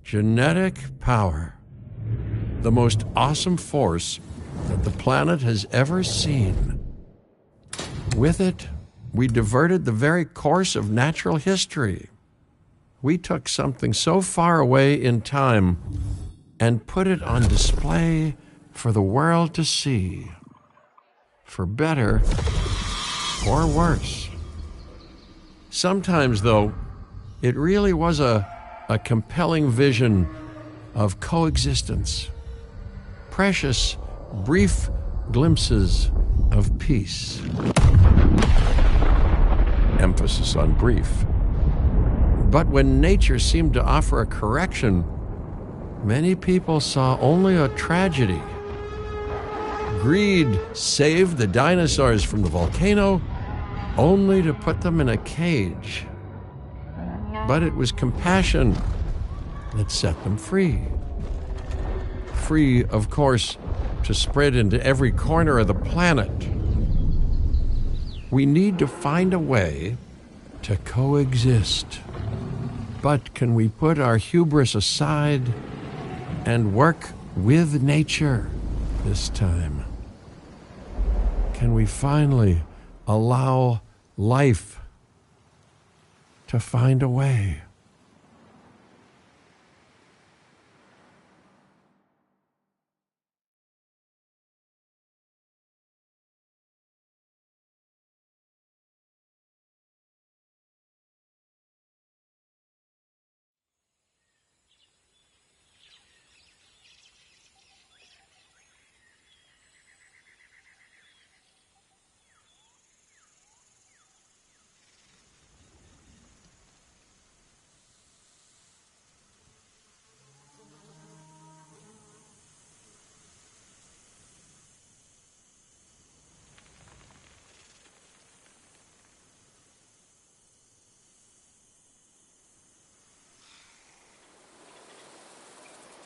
Genetic power. The most awesome force that the planet has ever seen. With it, we diverted the very course of natural history. We took something so far away in time and put it on display for the world to see. For better or worse. Sometimes, though, it really was a compelling vision of coexistence. Precious, brief glimpses of peace. Emphasis on brief. But when nature seemed to offer a correction, many people saw only a tragedy. Greed saved the dinosaurs from the volcano, only to put them in a cage. But it was compassion that set them free. Free, of course, to spread into every corner of the planet. We need to find a way to coexist. But can we put our hubris aside and work with nature this time? Can we finally allow life to find a way?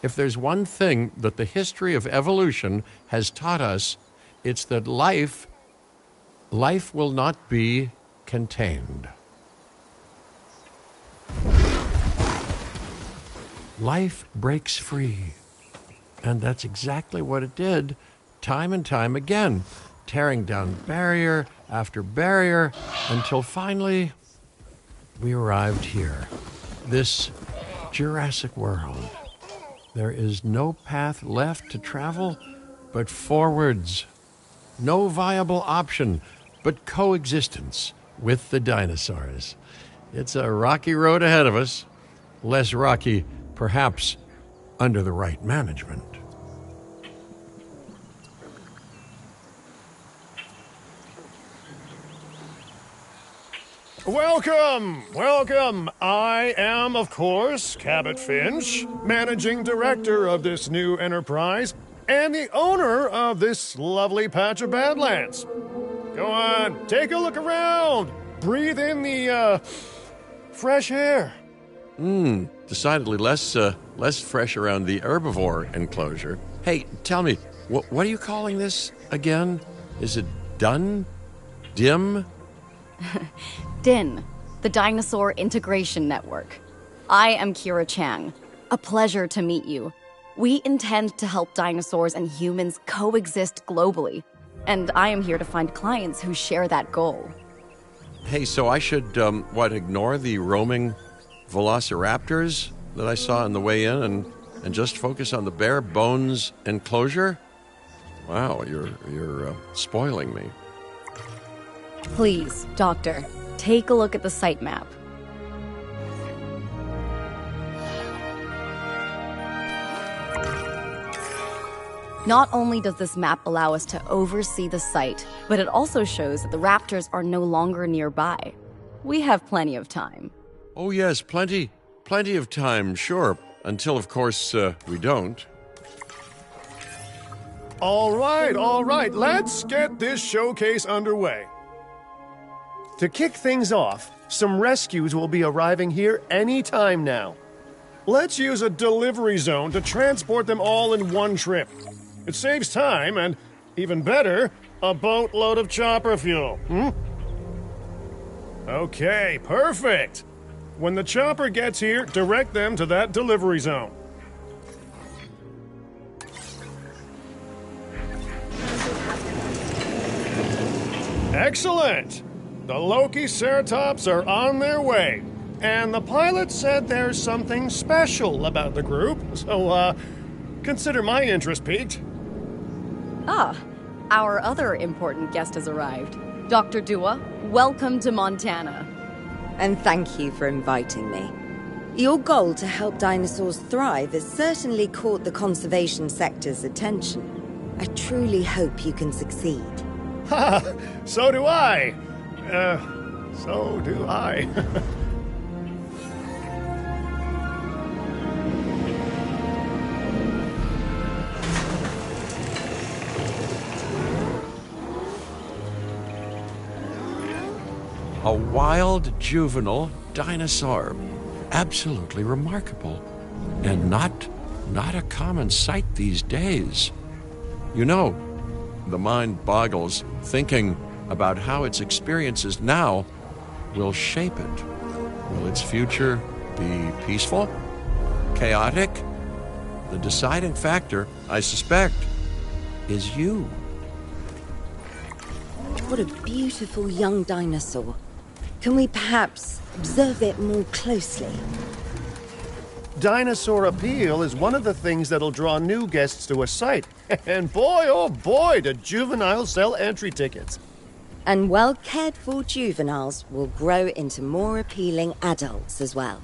If there's one thing that the history of evolution has taught us, it's that life will not be contained. Life breaks free. And that's exactly what it did, time and time again, tearing down barrier after barrier, until finally we arrived here, this Jurassic world. There is no path left to travel but forwards. No viable option but coexistence with the dinosaurs. It's a rocky road ahead of us. Less rocky, perhaps, under the right management. Welcome, welcome. I am, of course, Cabot Finch, managing director of this new enterprise and the owner of this lovely patch of Badlands. Go on, take a look around. Breathe in the, fresh air. Decidedly less fresh around the herbivore enclosure. Hey, tell me, what are you calling this again? Is it done? Dim? DIN, the Dinosaur Integration Network. I am Kira Chang. A pleasure to meet you. We intend to help dinosaurs and humans coexist globally, and I am here to find clients who share that goal. Hey, so I should, ignore the roaming velociraptors that I saw on the way in and just focus on the bare bones enclosure? Wow, you're spoiling me. Please, Doctor, take a look at the site map. Not only does this map allow us to oversee the site, but it also shows that the raptors are no longer nearby. We have plenty of time. Oh yes, plenty of time, sure. Until, of course, we don't. All right, let's get this showcase underway. To kick things off, some rescues will be arriving here any time now. Let's use a delivery zone to transport them all in one trip. It saves time and, even better, a boatload of chopper fuel. Okay, perfect. When the chopper gets here, direct them to that delivery zone. Excellent! The Loki-Ceratops are on their way. And the pilot said there's something special about the group, so, consider my interest piqued. Ah, our other important guest has arrived. Dr. Dua, welcome to Montana. And thank you for inviting me. Your goal to help dinosaurs thrive has certainly caught the conservation sector's attention. I truly hope you can succeed. Ha! So do I! So do I. A wild juvenile dinosaur. Absolutely remarkable. And not a common sight these days. You know, the mind boggles thinking about how its experiences now will shape it. Will its future be peaceful? Chaotic? The deciding factor, I suspect, is you. What a beautiful young dinosaur. Can we perhaps observe it more closely? Dinosaur appeal is one of the things that'll draw new guests to a site. And boy, oh boy, do juveniles sell entry tickets. And well-cared-for juveniles will grow into more appealing adults as well.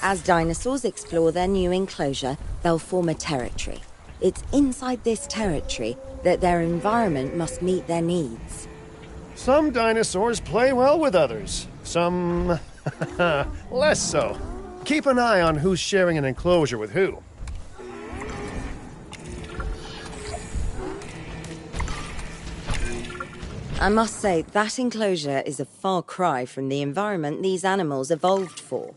As dinosaurs explore their new enclosure, they'll form a territory. It's inside this territory that their environment must meet their needs. Some dinosaurs play well with others. Some less so. Keep an eye on who's sharing an enclosure with who. I must say, that enclosure is a far cry from the environment these animals evolved for.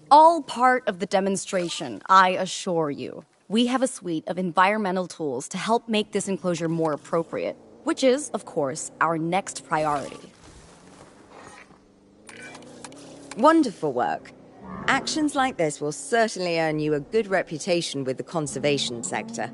All part of the demonstration, I assure you. We have a suite of environmental tools to help make this enclosure more appropriate, which is, of course, our next priority. Wonderful work. Actions like this will certainly earn you a good reputation with the conservation sector.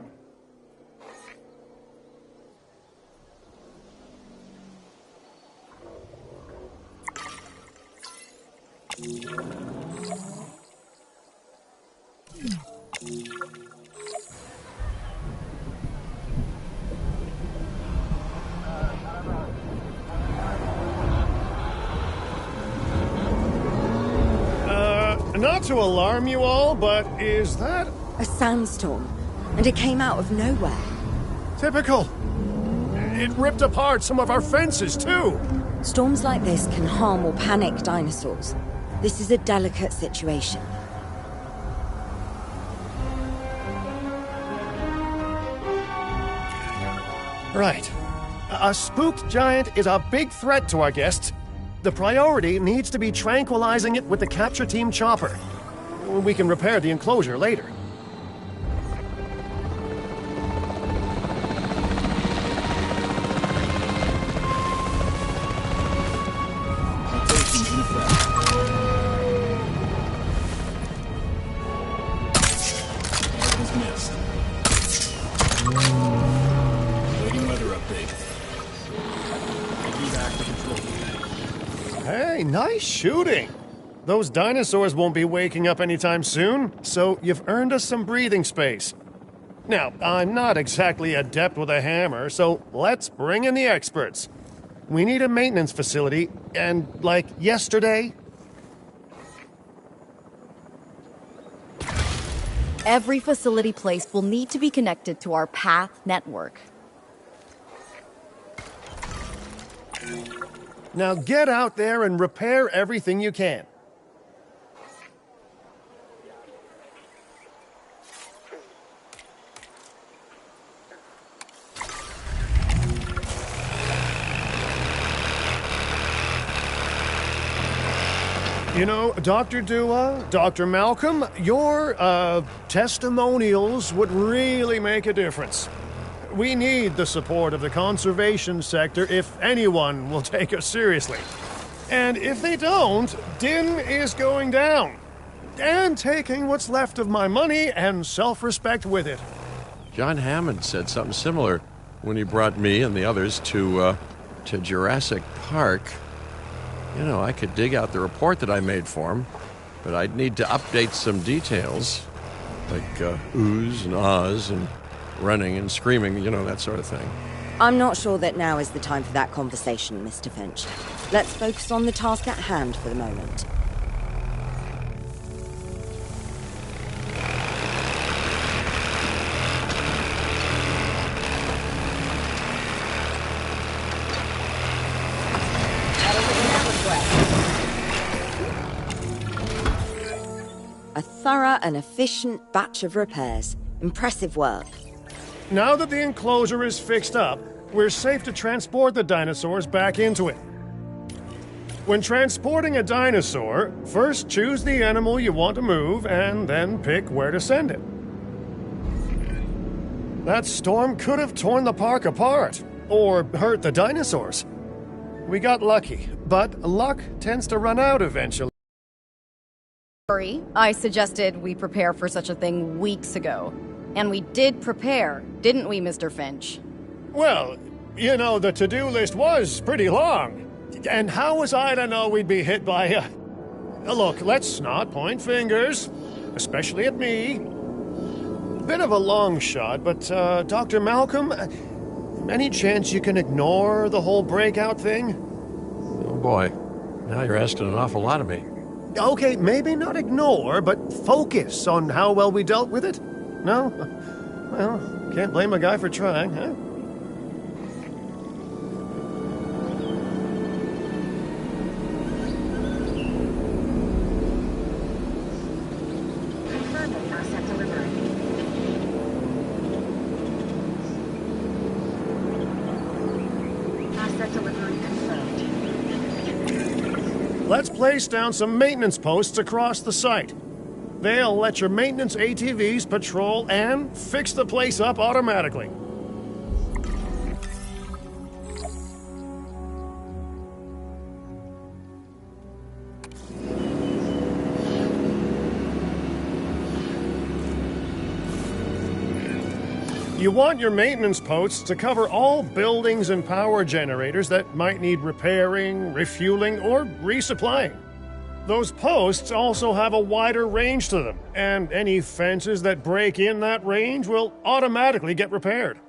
Not to alarm you all, but is that A sandstorm, and it came out of nowhere. typical? It ripped apart some of our fences, too. Storms like this can harm or panic dinosaurs. This is a delicate situation. Right. A spooked giant is a big threat to our guests. The priority needs to be tranquilizing it with the capture team chopper. We can repair the enclosure later. Hey, nice shooting. Those dinosaurs won't be waking up anytime soon, so you've earned us some breathing space. Now, I'm not exactly adept with a hammer, so let's bring in the experts. We need a maintenance facility, and like yesterday. Every facility placed will need to be connected to our path network. Now get out there and repair everything you can. You know, Dr. Dua, Dr. Malcolm, your, testimonials would really make a difference. We need the support of the conservation sector if anyone will take us seriously. And if they don't, Din is going down. And taking what's left of my money and self-respect with it. John Hammond said something similar when he brought me and the others to Jurassic Park. You know, I could dig out the report that I made for him, but I'd need to update some details, like oohs and ahs and running and screaming, you know, that sort of thing. I'm not sure that now is the time for that conversation, Mr. Finch. Let's focus on the task at hand for the moment. A thorough and efficient batch of repairs. Impressive work. Now that the enclosure is fixed up, we're safe to transport the dinosaurs back into it. When transporting a dinosaur, first choose the animal you want to move and then pick where to send it. That storm could have torn the park apart, or hurt the dinosaurs. We got lucky, but luck tends to run out eventually. I suggested we prepare for such a thing weeks ago. And we did prepare, didn't we, Mr. Finch? Well, you know, the to-do list was pretty long. And how was I to know we'd be hit by a... Look, let's not point fingers, especially at me. Bit of a long shot, but, Dr. Malcolm, any chance you can ignore the whole breakout thing? Oh boy, now you're asking an awful lot of me. Okay, maybe not ignore, but focus on how well we dealt with it? No? Well, can't blame a guy for trying, huh? Confirming asset delivery. Asset delivery confirmed. Let's place down some maintenance posts across the site. They'll let your maintenance ATVs patrol and fix the place up automatically. You want your maintenance posts to cover all buildings and power generators that might need repairing, refueling, or resupplying. Those posts also have a wider range to them, and any fences that break in that range will automatically get repaired.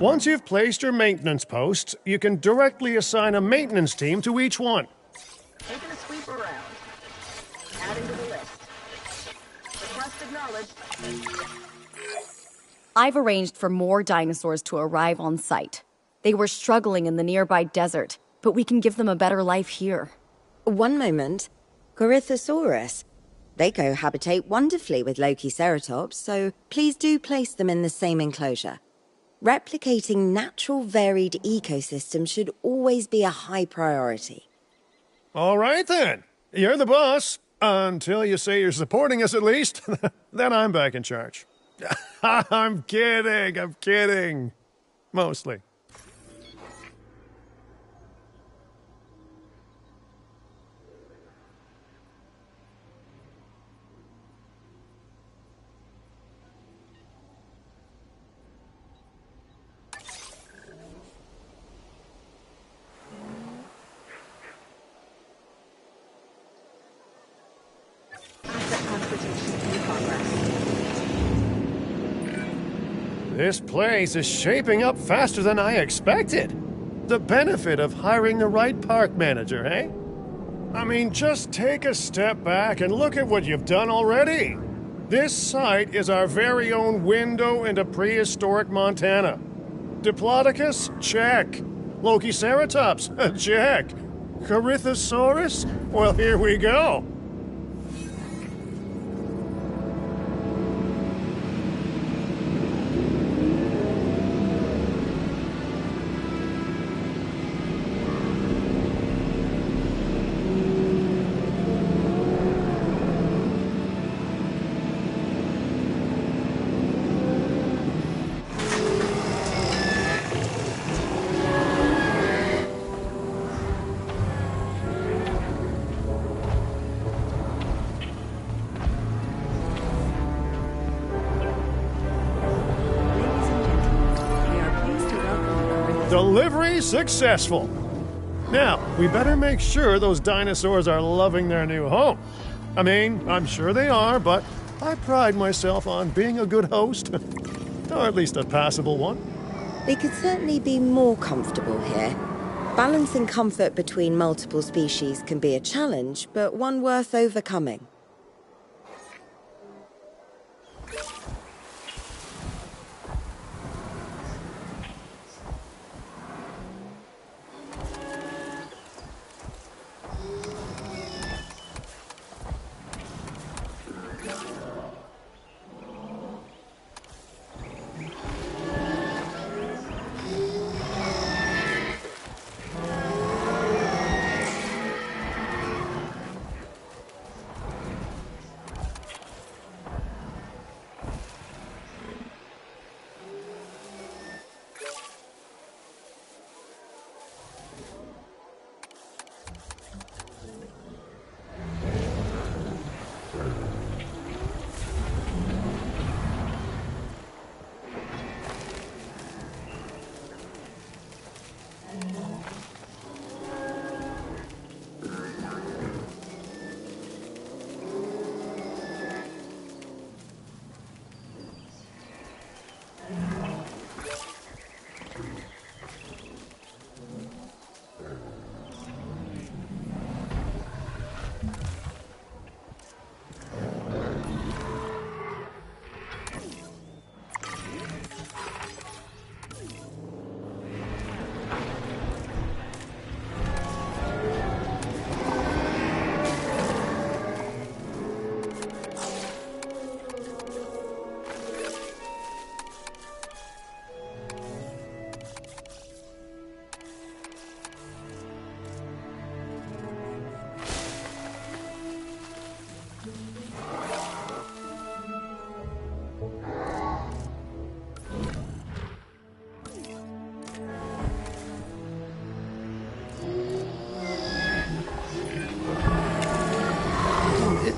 Once you've placed your maintenance posts, you can directly assign a maintenance team to each one. Taking a sweep around. Adding to the list. Request acknowledged. I've arranged for more dinosaurs to arrive on site. They were struggling in the nearby desert, but we can give them a better life here. One moment. Corythosaurus. They cohabitate wonderfully with Lokiceratops, so please do place them in the same enclosure. Replicating natural varied ecosystems should always be a high priority. All right, then. You're the boss. Until you say you're supporting us, at least. Then I'm back in charge. I'm kidding. Mostly. Asset transportation in progress. This place is shaping up faster than I expected. The benefit of hiring the right park manager, eh? I mean, just take a step back and look at what you've done already. This site is our very own window into prehistoric Montana. Diplodocus? Check. Lokiceratops? Check. Corythosaurus? Well, here we go. Delivery successful. Now, we better make sure those dinosaurs are loving their new home. I mean, I'm sure they are, but I pride myself on being a good host. Or at least a passable one. They could certainly be more comfortable here. Balancing comfort between multiple species can be a challenge, but one worth overcoming.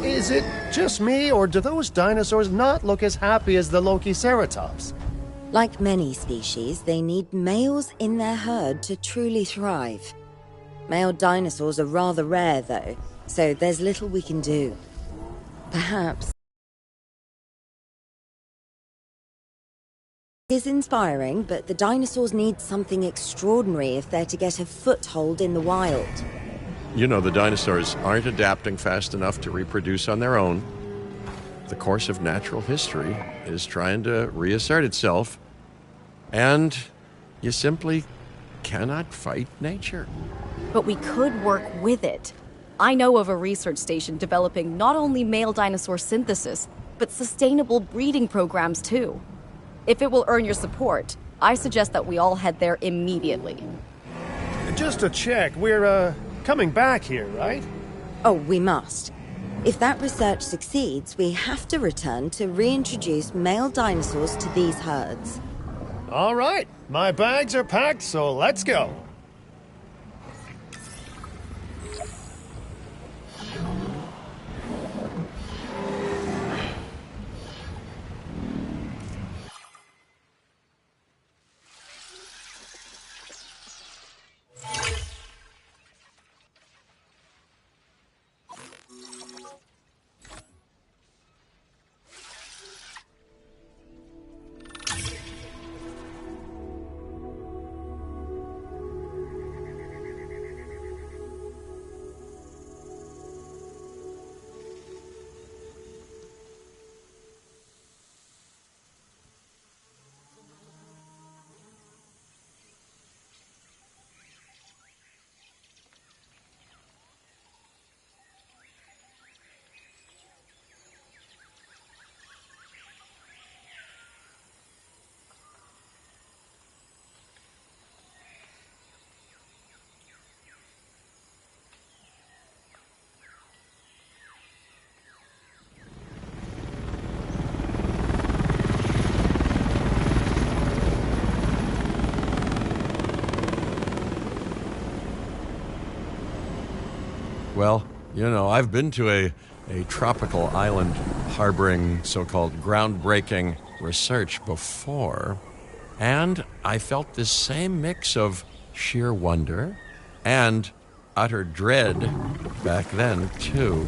Is it just me, or do those dinosaurs not look as happy as the Lokiceratops? Like many species, they need males in their herd to truly thrive. Male dinosaurs are rather rare, though, so there's little we can do. Perhaps it is inspiring, but the dinosaurs need something extraordinary if they're to get a foothold in the wild. You know, the dinosaurs aren't adapting fast enough to reproduce on their own. The course of natural history is trying to reassert itself, and you simply cannot fight nature. But we could work with it. I know of a research station developing not only male dinosaur synthesis, but sustainable breeding programs too. If it will earn your support, I suggest that we all head there immediately. Just to check, we're, coming back here, right? Oh, we must. If that research succeeds, we have to return to reintroduce male dinosaurs to these herds. All right, my bags are packed, so let's go. Well, you know, I've been to a tropical island harboring so-called groundbreaking research before. And I felt this same mix of sheer wonder and utter dread back then, too.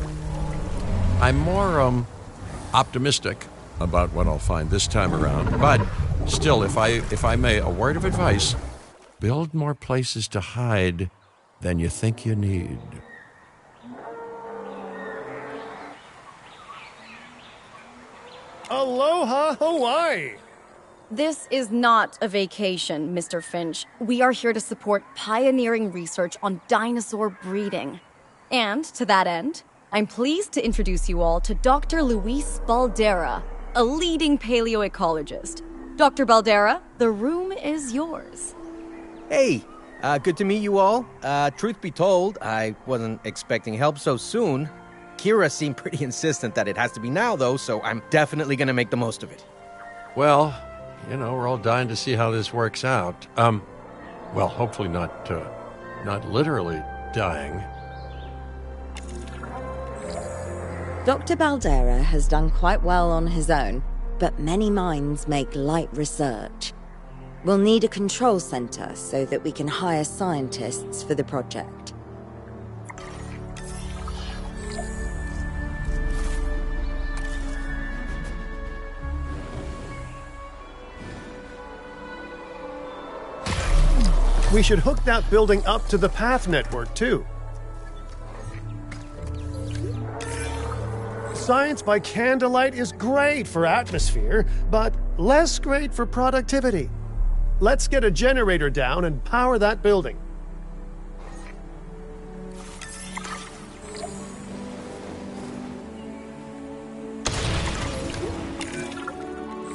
I'm more optimistic about what I'll find this time around, but still, if I may, a word of advice: build more places to hide than you think you need. Aloha, Hawaii! This is not a vacation, Mr. Finch. We are here to support pioneering research on dinosaur breeding. And to that end, I'm pleased to introduce you all to Dr. Luis Baldera, a leading paleoecologist. Dr. Baldera, the room is yours. Hey, good to meet you all. Truth be told, I wasn't expecting help so soon. Kira seemed pretty insistent that it has to be now, though, so I'm definitely gonna make the most of it. Well, we're all dying to see how this works out. Well, hopefully not literally dying. Dr. Baldera has done quite well on his own, but many minds make light research. We'll need a control center so that we can hire scientists for the project. We should hook that building up to the path network, too. Science by candlelight is great for atmosphere, but less great for productivity. Let's get a generator down and power that building.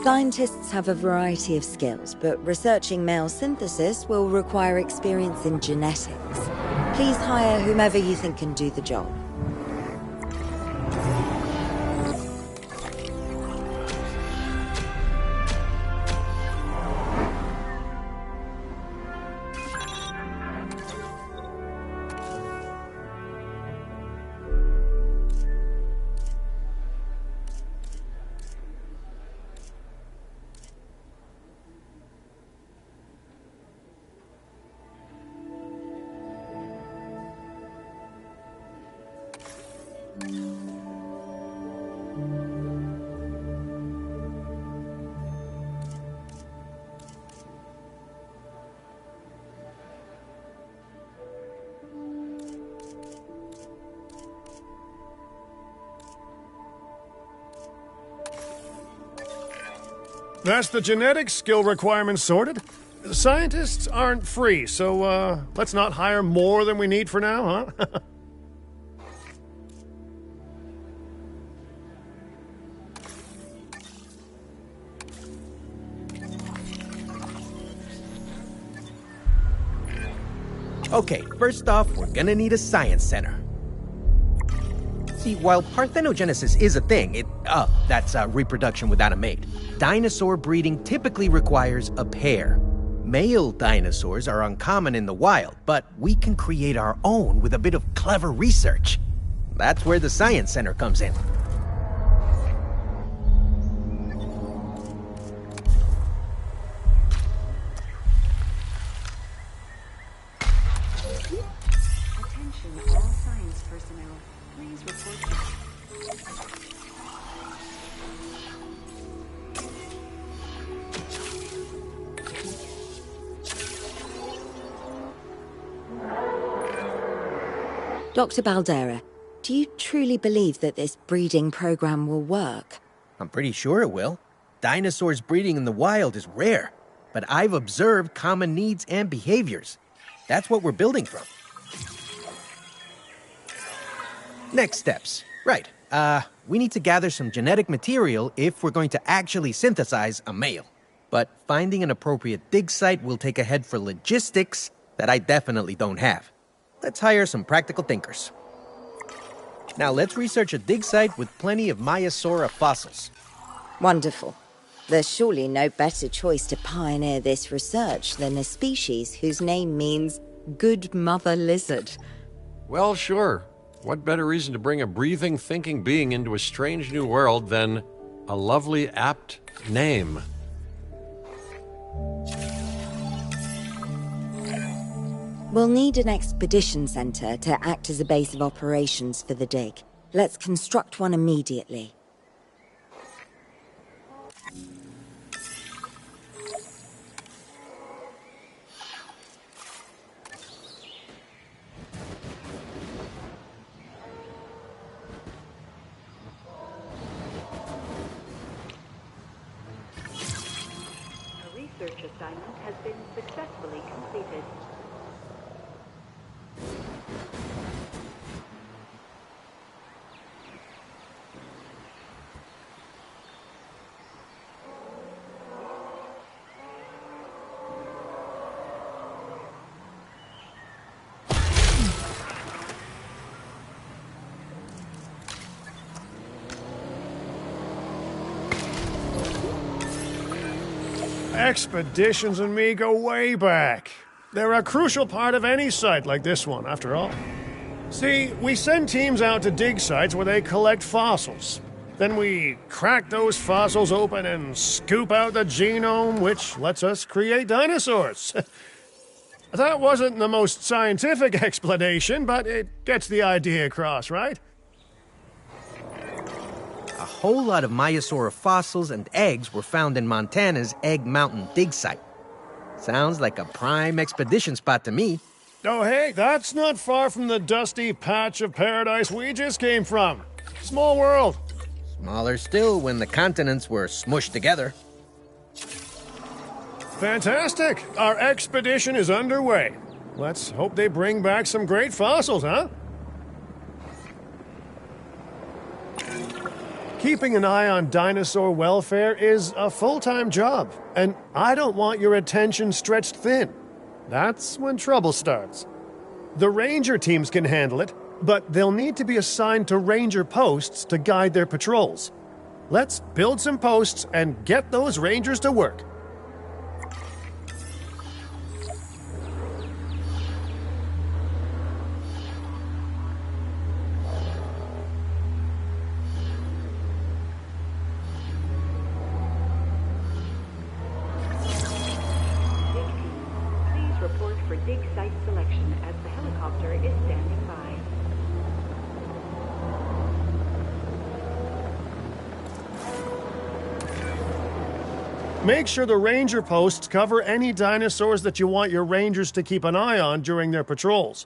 Scientists have a variety of skills, but researching male synthesis will require experience in genetics. Please hire whomever you think can do the job. That's the genetic skill requirements sorted. Scientists aren't free, so let's not hire more than we need for now, huh? Okay, first off, we're gonna need a science center. See, while parthenogenesis is a thing, that's reproduction without a mate. Dinosaur breeding typically requires a pair. Male dinosaurs are uncommon in the wild, but we can create our own with a bit of clever research. That's where the Science Center comes in. Attention all science personnel. Please report. Dr. Baldera, do you truly believe that this breeding program will work? I'm pretty sure it will. Dinosaurs breeding in the wild is rare, but I've observed common needs and behaviors. That's what we're building from. Next steps. Right. We need to gather some genetic material if we're going to actually synthesize a male. But finding an appropriate dig site will take a head for logistics that I definitely don't have. Let's hire some practical thinkers. Now let's research a dig site with plenty of Maiasaura fossils. Wonderful. There's surely no better choice to pioneer this research than a species whose name means good mother lizard. Well, sure. What better reason to bring a breathing, thinking being into a strange new world than a lovely, apt name? We'll need an expedition center to act as a base of operations for the dig. Let's construct one immediately. A research assignment has been successfully completed. Expeditions and me go way back. They're a crucial part of any site like this one, after all. See, we send teams out to dig sites where they collect fossils. Then we crack those fossils open and scoop out the genome, which lets us create dinosaurs. That wasn't the most scientific explanation, but it gets the idea across, right? A whole lot of Maiasaura fossils and eggs were found in Montana's Egg Mountain dig site. Sounds like a prime expedition spot to me. Oh, hey, that's not far from the dusty patch of paradise we just came from. Small world. Smaller still when the continents were smushed together. Fantastic. Our expedition is underway. Let's hope they bring back some great fossils, huh? Keeping an eye on dinosaur welfare is a full-time job, and I don't want your attention stretched thin. That's when trouble starts. The ranger teams can handle it, but they'll need to be assigned to ranger posts to guide their patrols. Let's build some posts and get those rangers to work. Please report for dig site selection as the helicopter is standing by. Make sure the ranger posts cover any dinosaurs that you want your rangers to keep an eye on during their patrols.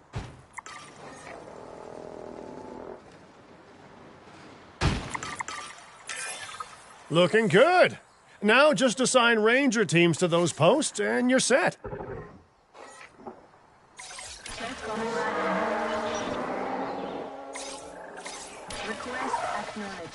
Looking good. Now just assign ranger teams to those posts and you're set. Request acknowledged.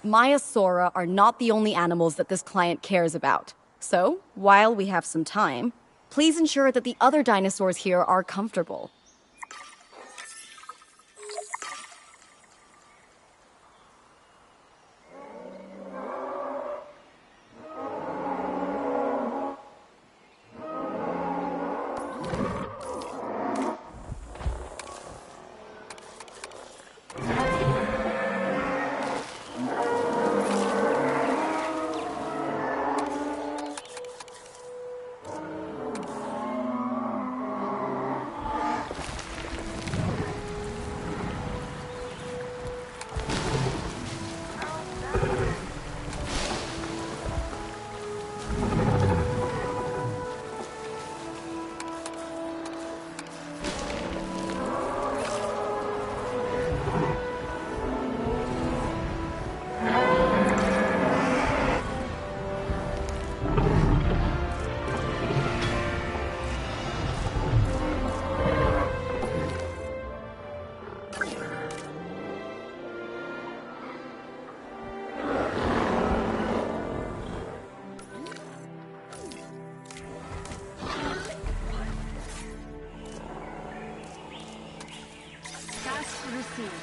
Maiasaura are not the only animals that this client cares about. So, while we have some time, please ensure that the other dinosaurs here are comfortable. received.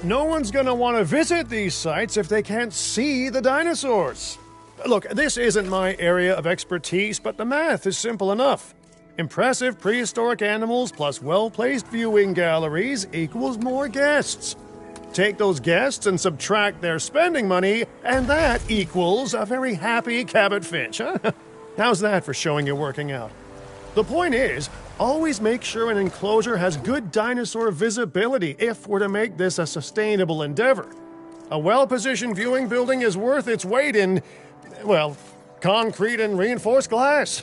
No one's gonna want to visit these sites if they can't see the dinosaurs. Look, this isn't my area of expertise, but the math is simple enough. Impressive prehistoric animals plus well-placed viewing galleries equals more guests. Take those guests and subtract their spending money, and that equals a very happy Cabot Finch, huh? How's that for showing you're working out? The point is, always make sure an enclosure has good dinosaur visibility if we're to make this a sustainable endeavor. A well-positioned viewing building is worth its weight in, well, concrete and reinforced glass.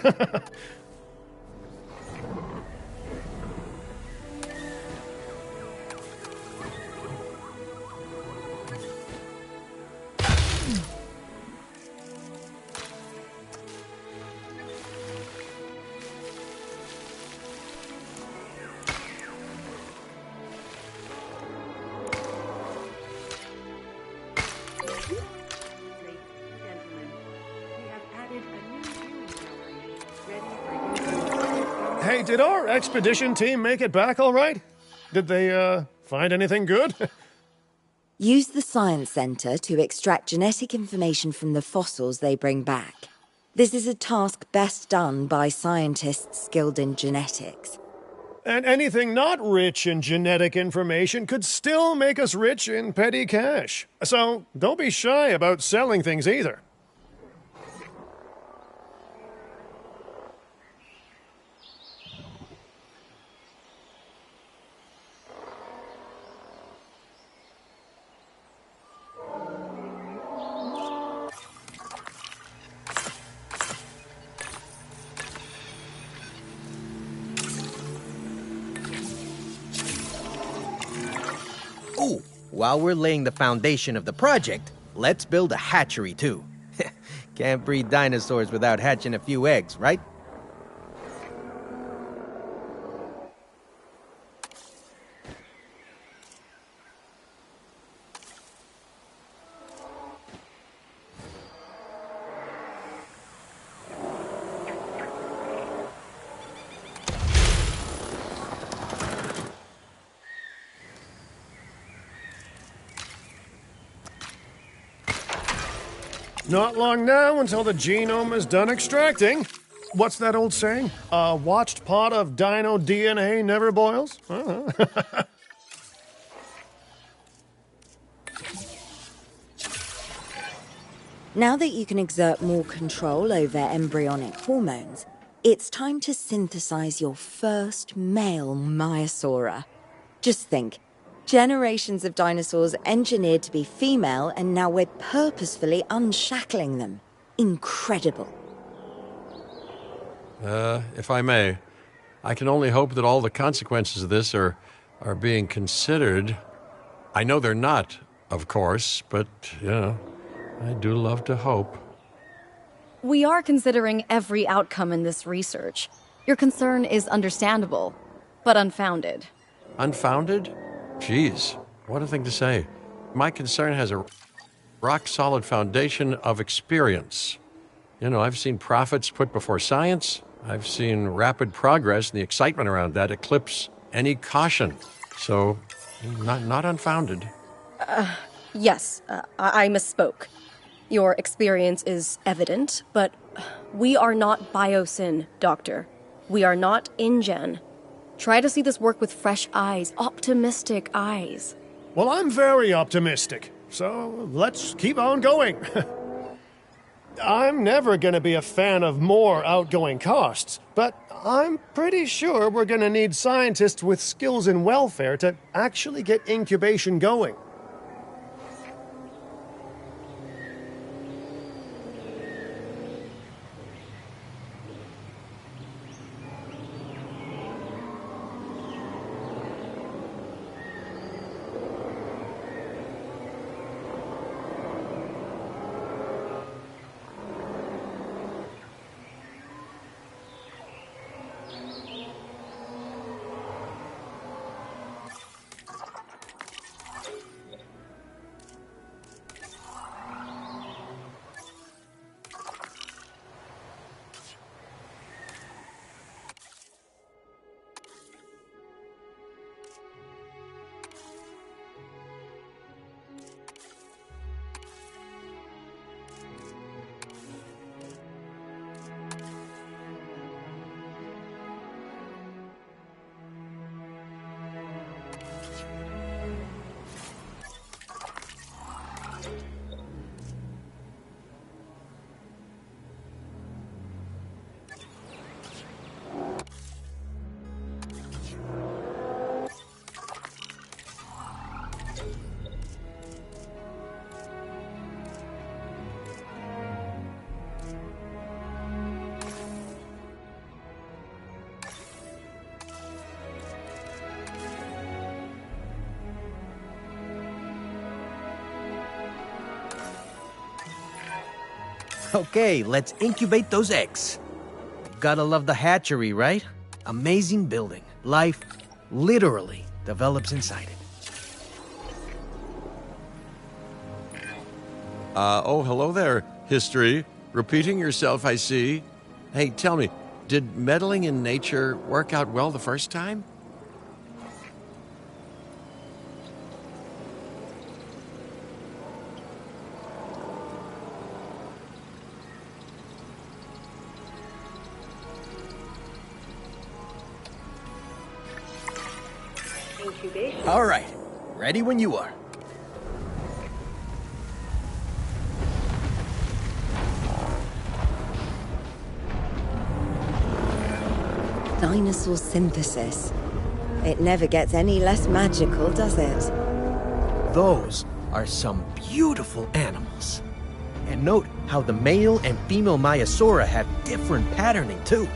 Hey, did our expedition team make it back all right? Did they, find anything good? Use the Science Center to extract genetic information from the fossils they bring back. This is a task best done by scientists skilled in genetics. And anything not rich in genetic information could still make us rich in petty cash. So don't be shy about selling things either. Ooh, while we're laying the foundation of the project, let's build a hatchery too. Can't breed dinosaurs without hatching a few eggs, right? Not long now until the genome is done extracting. What's that old saying? A watched pot of dino DNA never boils? Now that you can exert more control over embryonic hormones, it's time to synthesize your first male Maiasaura. Just think, generations of dinosaurs engineered to be female, and now we're purposefully unshackling them. Incredible. If I may, I can only hope that all the consequences of this are being considered. I know they're not, of course, but, I do love to hope. We are considering every outcome in this research. Your concern is understandable, but unfounded. Unfounded? Geez, what a thing to say. My concern has a rock-solid foundation of experience. I've seen profits put before science. I've seen rapid progress, and the excitement around that eclipse any caution. So, not unfounded. Yes, I misspoke. Your experience is evident, but we are not Biosyn, Doctor. We are not InGen. Try to see this work with fresh eyes, optimistic eyes. Well, I'm very optimistic, so let's keep on going. I'm never gonna be a fan of more outgoing costs, but I'm pretty sure we're gonna need scientists with skills in welfare to actually get incubation going. Okay, let's incubate those eggs. Gotta love the hatchery, right? Amazing building. Life literally develops inside it. Oh, hello there, history. Repeating yourself, I see. Hey, tell me, did meddling in nature work out well the first time? Incubation. All right, ready when you are. Dinosaur synthesis. It never gets any less magical, does it? Those are some beautiful animals. And note how the male and female Maiasaura have different patterning too.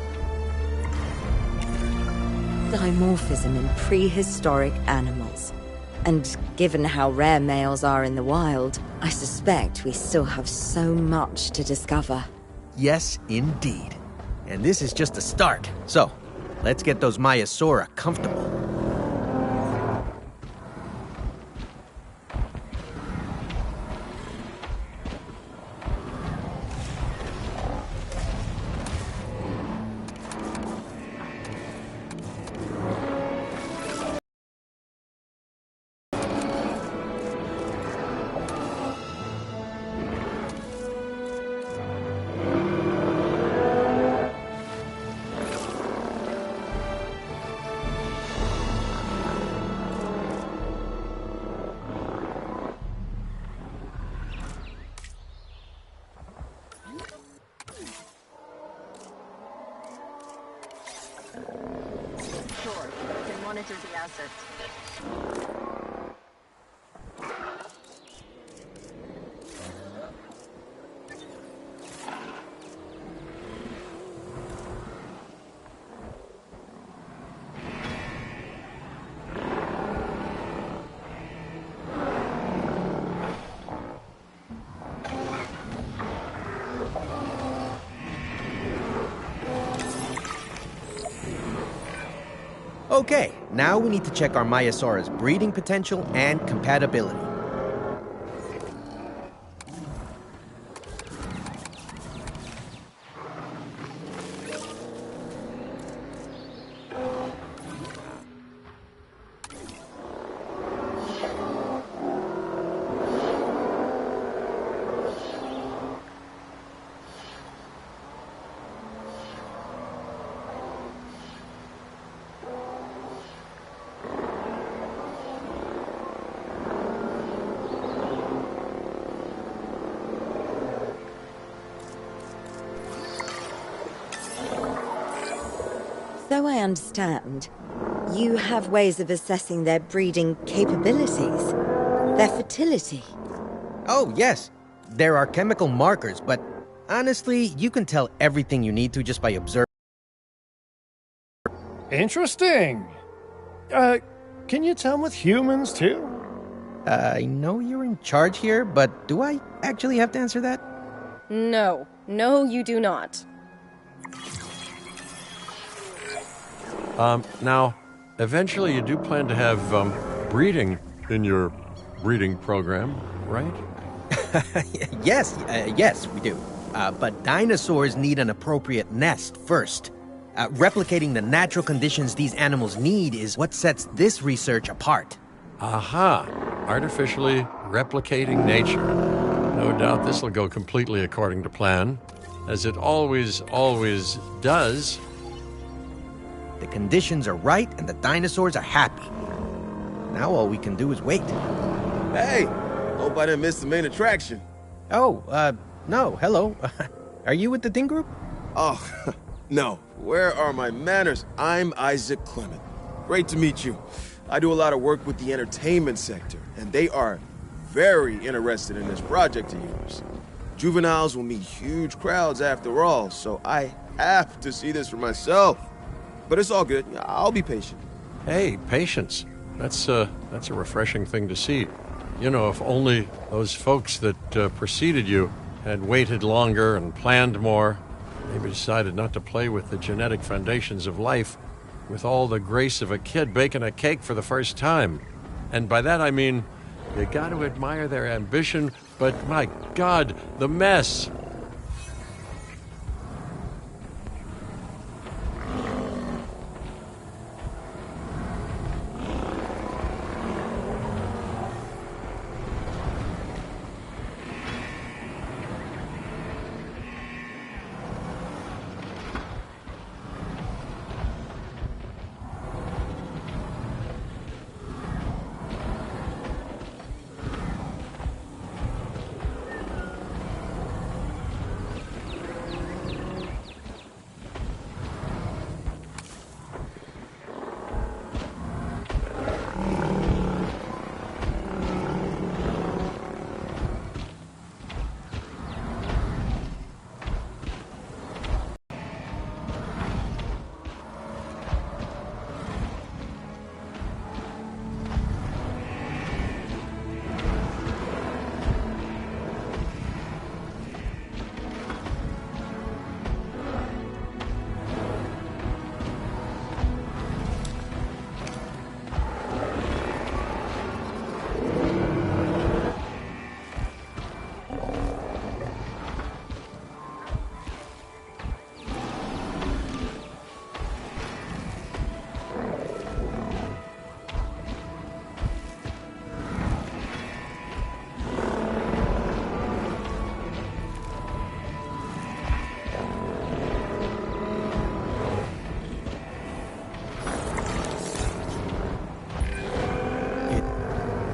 Dimorphism in prehistoric animals. And given how rare males are in the wild, I suspect we still have so much to discover. Yes, indeed. And this is just a start. So, let's get those Maiasaura comfortable. Sure, you can monitor the assets. Okay, now we need to check our Maiasaura's breeding potential and compatibility. So I understand, you have ways of assessing their breeding capabilities, their fertility. Oh, yes. There are chemical markers, but honestly, you can tell everything you need to just by observing. Interesting. Can you tell with humans, too? I know you're in charge here, but do I actually have to answer that? No. No, you do not. Now, eventually you do plan to have breeding in your breeding program, right? Yes, we do. But dinosaurs need an appropriate nest first. Replicating the natural conditions these animals need is what sets this research apart. Aha! Artificially replicating nature. No doubt this will go completely according to plan, as it always does. The conditions are right and the dinosaurs are happy. Now all we can do is wait. Hey, hope I didn't miss the main attraction. Oh, no, hello. Are you with the Ding Group? Oh, no. Where are my manners? I'm Isaac Clement. Great to meet you. I do a lot of work with the entertainment sector, and they are very interested in this project of yours. Juveniles will meet huge crowds after all, so I have to see this for myself. But it's all good. I'll be patient. Hey, patience. That's a refreshing thing to see. You know, if only those folks that preceded you had waited longer and planned more, maybe decided not to play with the genetic foundations of life with all the grace of a kid baking a cake for the first time. And by that I mean, you got to admire their ambition, but my God, the mess.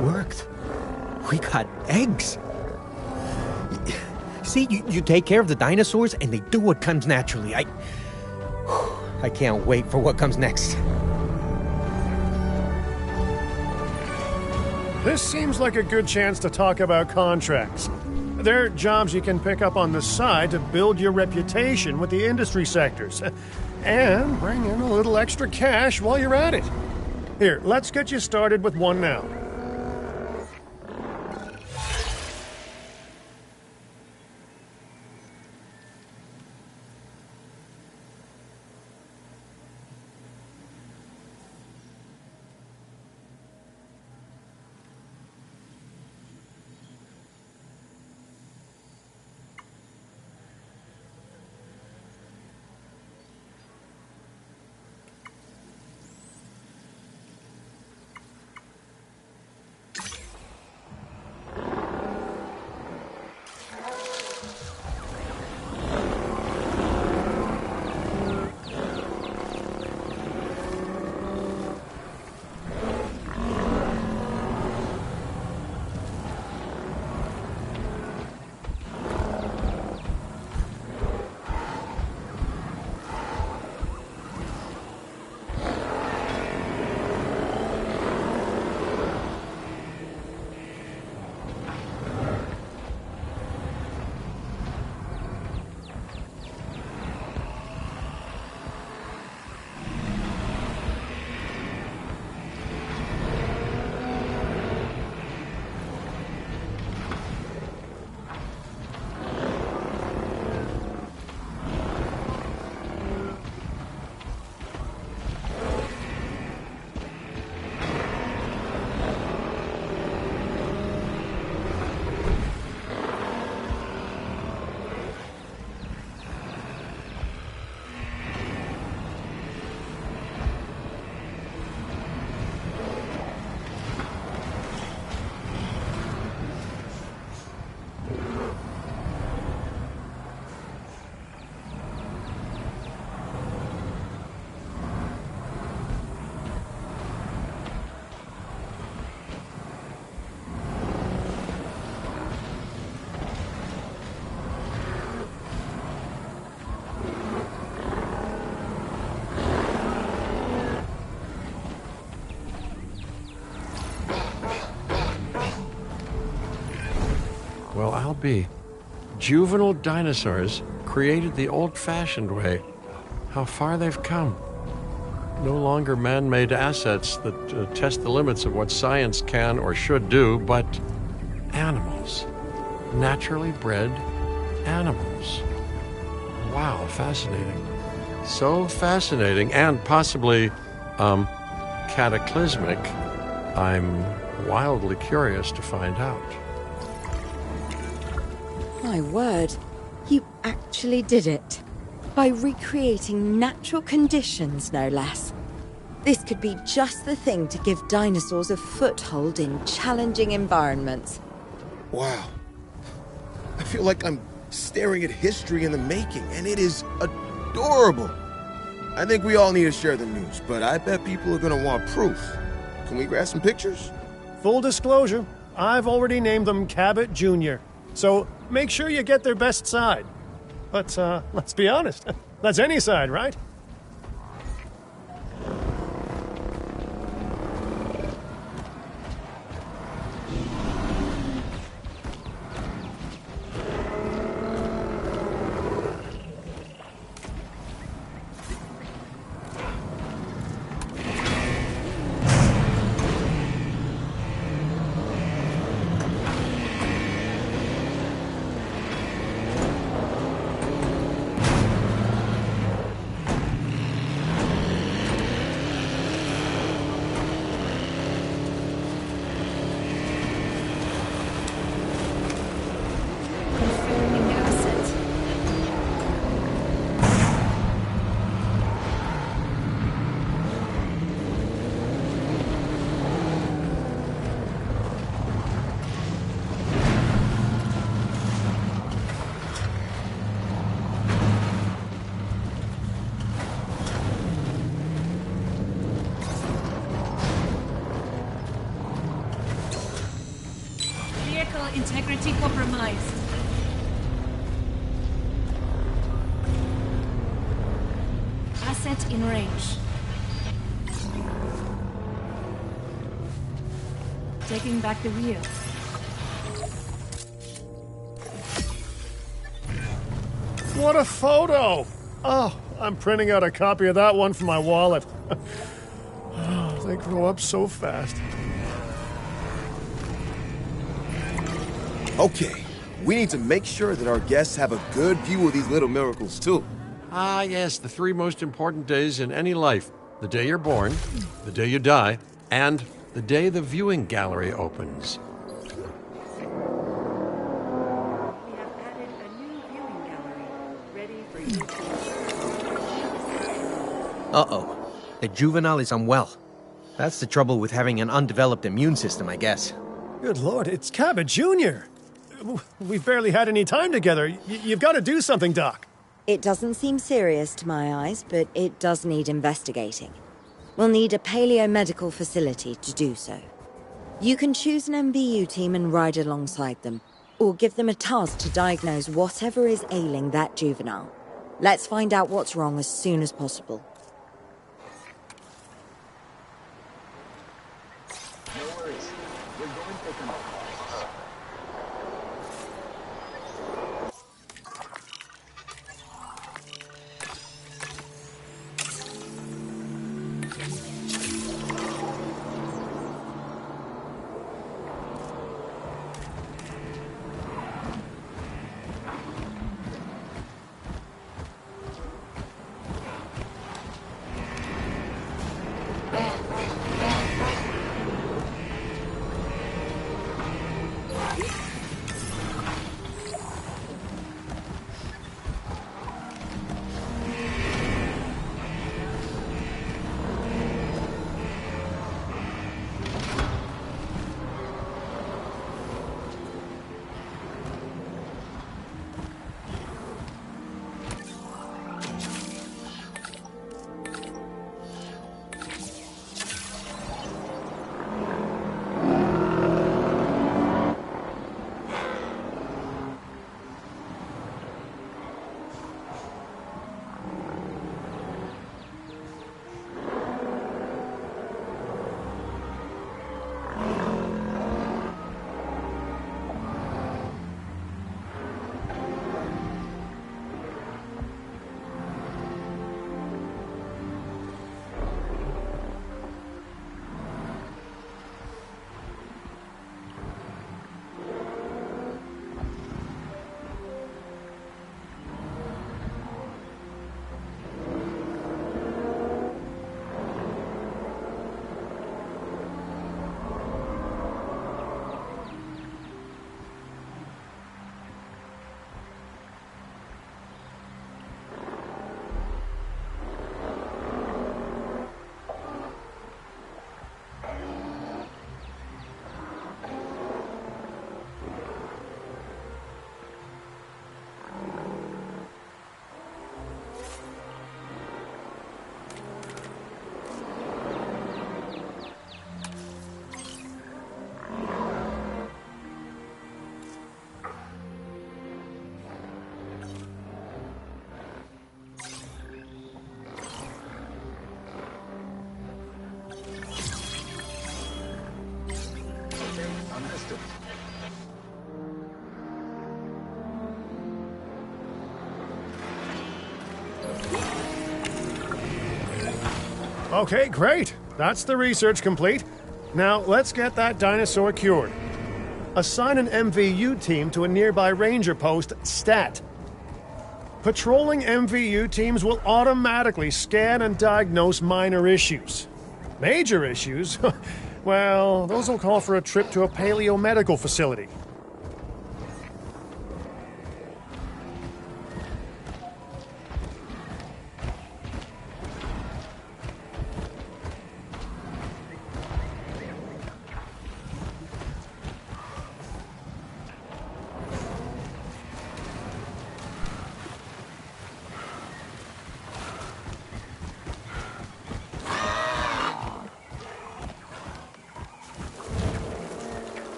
Worked. We got eggs. See, you take care of the dinosaurs and they do what comes naturally. I can't wait for what comes next. This seems like a good chance to talk about contracts. They're jobs you can pick up on the side to build your reputation with the industry sectors. And bring in a little extra cash while you're at it. Here, let's get you started with one now. be. Juvenile dinosaurs created the old-fashioned way. How far they've come. No longer man-made assets that test the limits of what science can or should do, but animals. Naturally bred animals. Wow, fascinating. So fascinating and possibly, cataclysmic. I'm wildly curious to find out. My word, you actually did it. By recreating natural conditions, no less. This could be just the thing to give dinosaurs a foothold in challenging environments. Wow. I feel like I'm staring at history in the making, and it is adorable. I think we all need to share the news, but I bet people are gonna want proof. Can we grab some pictures? Full disclosure, I've already named them Cabot Jr., so make sure you get their best side. But, let's be honest, that's any side, right? Integrity compromised. Asset in range. Taking back the wheel. What a photo! Oh, I'm printing out a copy of that one for my wallet. Oh, they grow up so fast. Okay, we need to make sure that our guests have a good view of these little miracles, too. Ah, yes, the three most important days in any life. The day you're born, the day you die, and the day the viewing gallery opens. We have added a new viewing gallery, ready for you to... Uh-oh. The juvenile is unwell. That's the trouble with having an undeveloped immune system, I guess. Good lord, it's Cabot Jr. We've barely had any time together. You've got to do something, Doc. It doesn't seem serious to my eyes, but it does need investigating. We'll need a paleomedical facility to do so. You can choose an MVU team and ride alongside them, or give them a task to diagnose whatever is ailing that juvenile. Let's find out what's wrong as soon as possible. No worries. We're going to take them off. Okay, great. That's the research complete. Now, let's get that dinosaur cured. Assign an MVU team to a nearby ranger post, Stat. Patrolling MVU teams will automatically scan and diagnose minor issues. Major issues? Well, those will call for a trip to a paleomedical facility.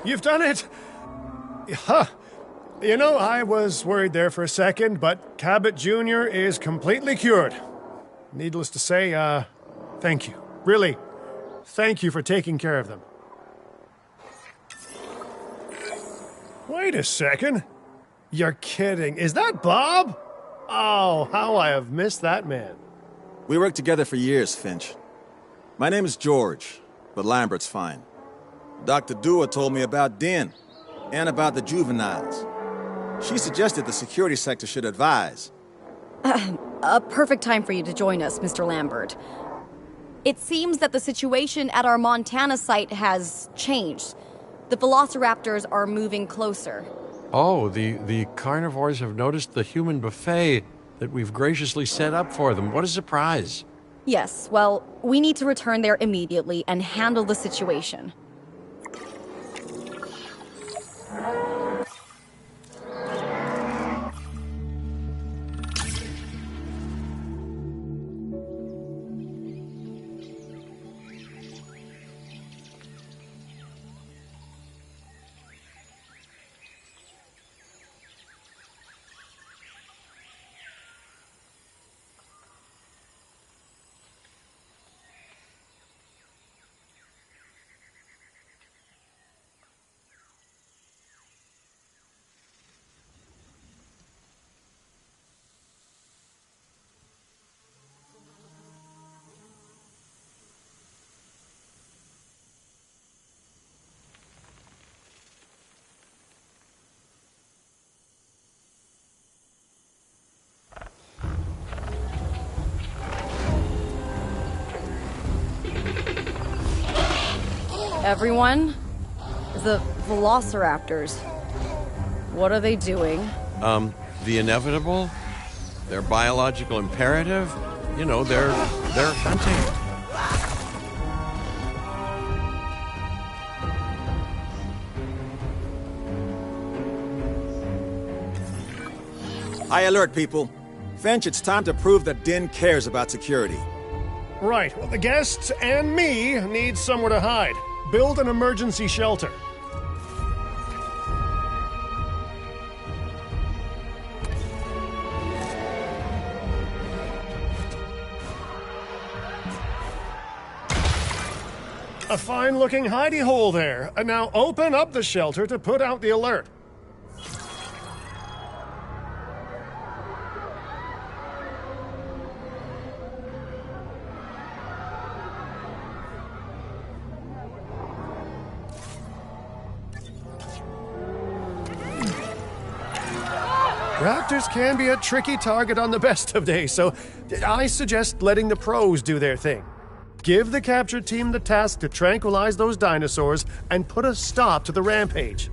You've done it! Huh. You know, I was worried there for a second, but Cabot Jr. is completely cured. Needless to say, thank you. Really, thank you for taking care of them. Wait a second. You're kidding. Is that Bob? Oh, how I have missed that man. We worked together for years, Finch. My name is George, but Lambert's fine. Dr. Dua told me about Din, and about the juveniles. She suggested the security sector should advise. A perfect time for you to join us, Mr. Lambert. It seems that the situation at our Montana site has changed. The velociraptors are moving closer. Oh, the carnivores have noticed the human buffet that we've graciously set up for them. What a surprise. Yes, well, we need to return there immediately and handle the situation. Everyone, the velociraptors, what are they doing? The inevitable, their biological imperative, you know, they're hunting. I alert people. Finch, it's time to prove that Din cares about security. Right, well, the guests and me need somewhere to hide. Build an emergency shelter. A fine-looking hidey hole there. Now open up the shelter to put out the alert. Raptors can be a tricky target on the best of days, so I suggest letting the pros do their thing. Give the capture team the task to tranquilize those dinosaurs and put a stop to the rampage.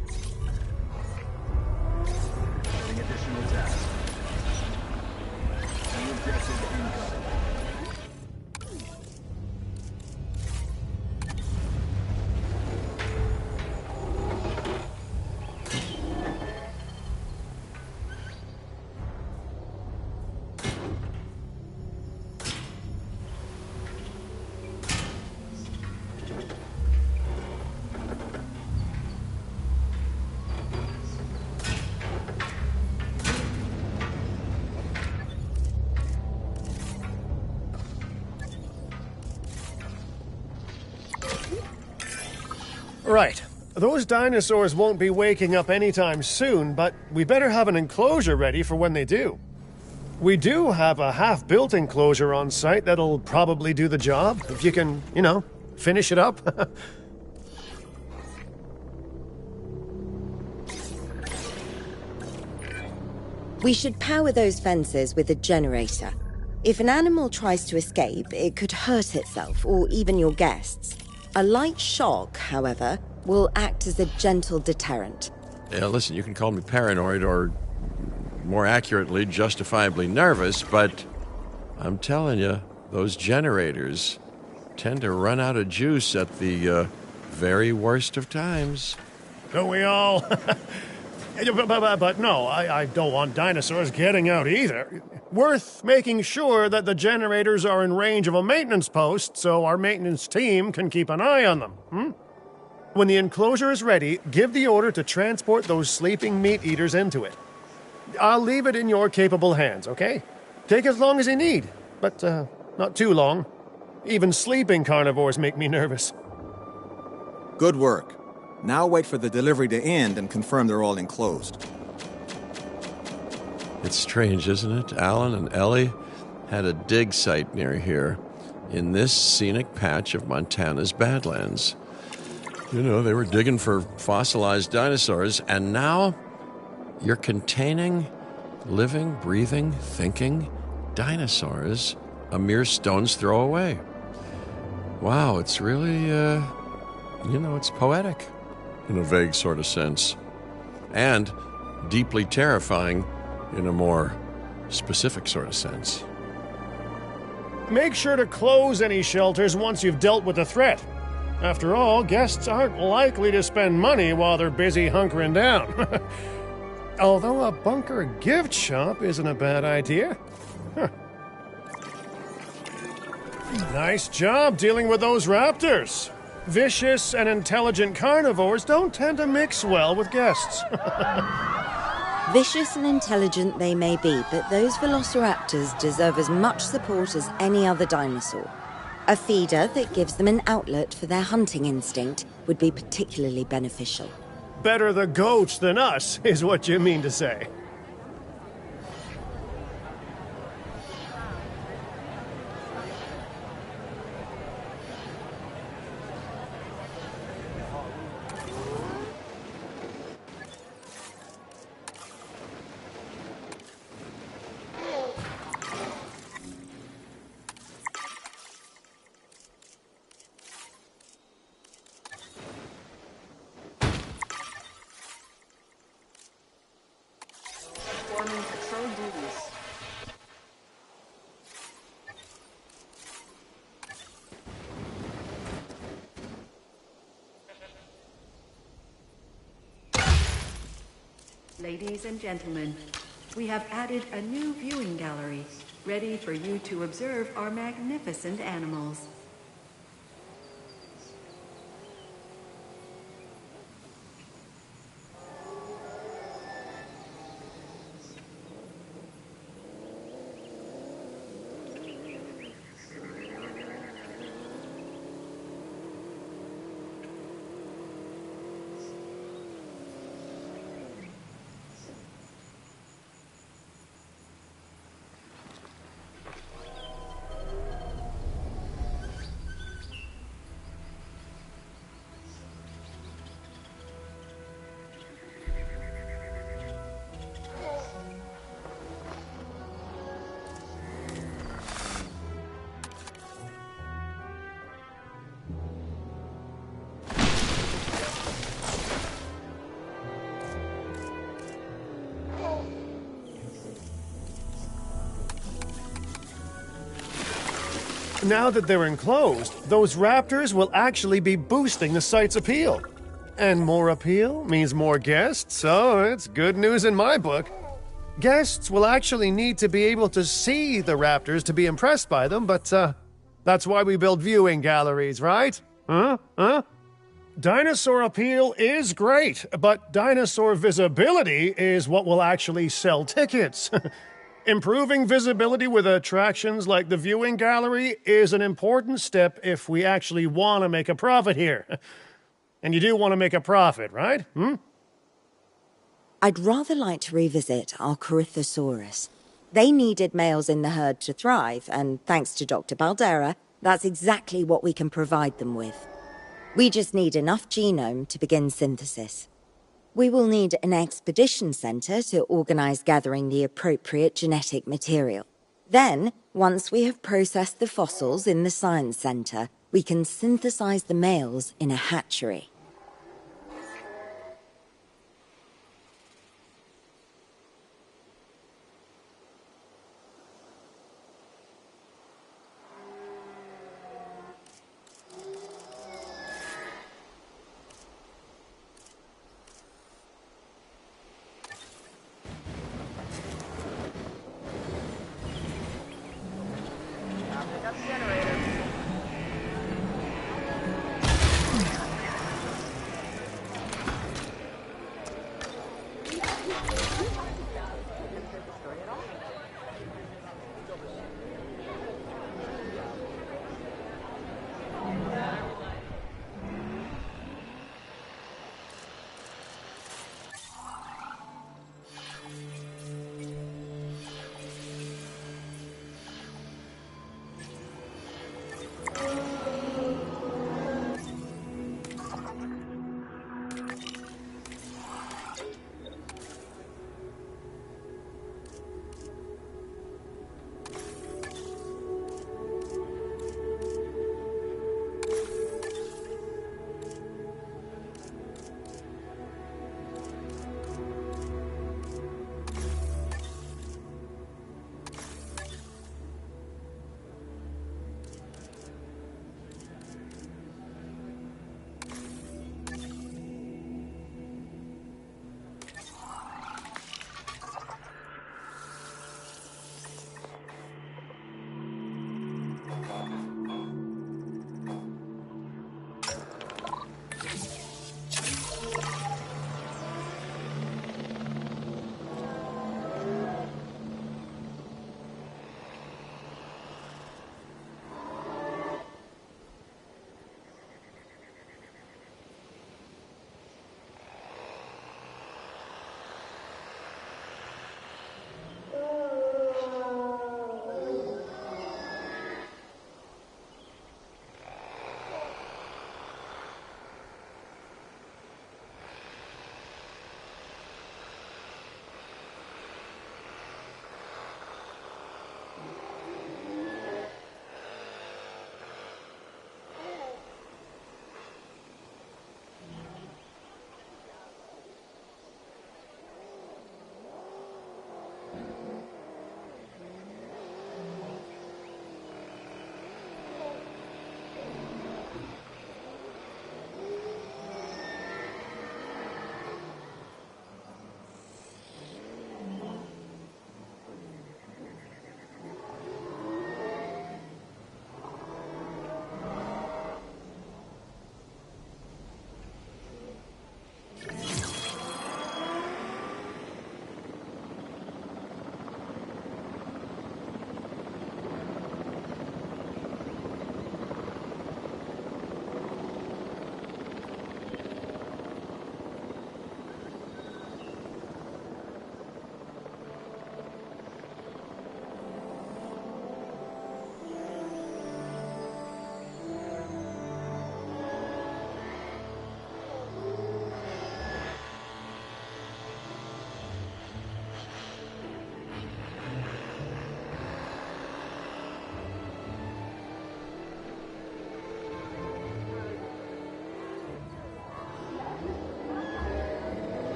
Right. Those dinosaurs won't be waking up anytime soon, but we better have an enclosure ready for when they do. We do have a half-built enclosure on site that'll probably do the job, if you can, you know, finish it up. We should power those fences with a generator. If an animal tries to escape, it could hurt itself or even your guests. A light shock, however, will act as a gentle deterrent. Yeah, listen, you can call me paranoid or, more accurately, justifiably nervous, but I'm telling you, those generators tend to run out of juice at the very worst of times. Don't we all? But no, I don't want dinosaurs getting out either. Worth making sure that the generators are in range of a maintenance post so our maintenance team can keep an eye on them. When the enclosure is ready, give the order to transport those sleeping meat eaters into it. I'll leave it in your capable hands, okay? Take as long as you need, but not too long. Even sleeping carnivores make me nervous. Good work. Now wait for the delivery to end and confirm they're all enclosed. It's strange, isn't it? Alan and Ellie had a dig site near here in this scenic patch of Montana's Badlands. You know, they were digging for fossilized dinosaurs, and now you're containing living, breathing, thinking dinosaurs a mere stone's throw away. Wow, it's really, it's poetic in a vague sort of sense, and deeply terrifying in a more specific sort of sense. Make sure to close any shelters once you've dealt with the threat. After all, guests aren't likely to spend money while they're busy hunkering down. Although a bunker gift shop isn't a bad idea. Nice job dealing with those raptors. Vicious and intelligent carnivores don't tend to mix well with guests. Vicious and intelligent they may be, but those velociraptors deserve as much support as any other dinosaur. A feeder that gives them an outlet for their hunting instinct would be particularly beneficial. Better the goats than us, is what you mean to say. Performing patrol duties. Ladies and gentlemen, we have added a new viewing gallery, ready for you to observe our magnificent animals. Now that they're enclosed, those raptors will actually be boosting the site's appeal. And more appeal means more guests, so it's good news in my book. Guests will actually need to be able to see the raptors to be impressed by them, but that's why we build viewing galleries, right? Huh? Dinosaur appeal is great, but dinosaur visibility is what will actually sell tickets. Improving visibility with attractions like the viewing gallery is an important step if we actually want to make a profit here. And you do want to make a profit, right? I'd rather like to revisit our Corythosaurus. They needed males in the herd to thrive, and thanks to Dr. Baldera, that's exactly what we can provide them with. We just need enough genome to begin synthesis. We will need an expedition center to organize gathering the appropriate genetic material. Then, once we have processed the fossils in the science center, we can synthesize the males in a hatchery.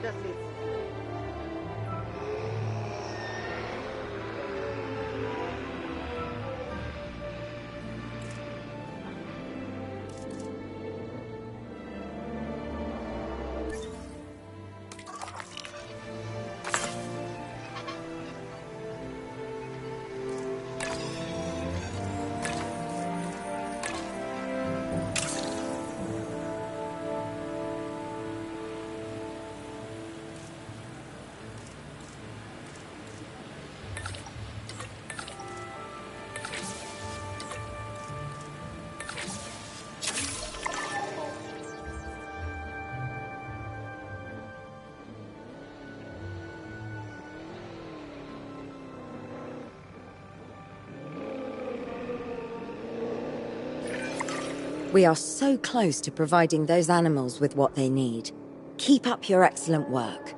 undersea. We are so close to providing those animals with what they need. Keep up your excellent work.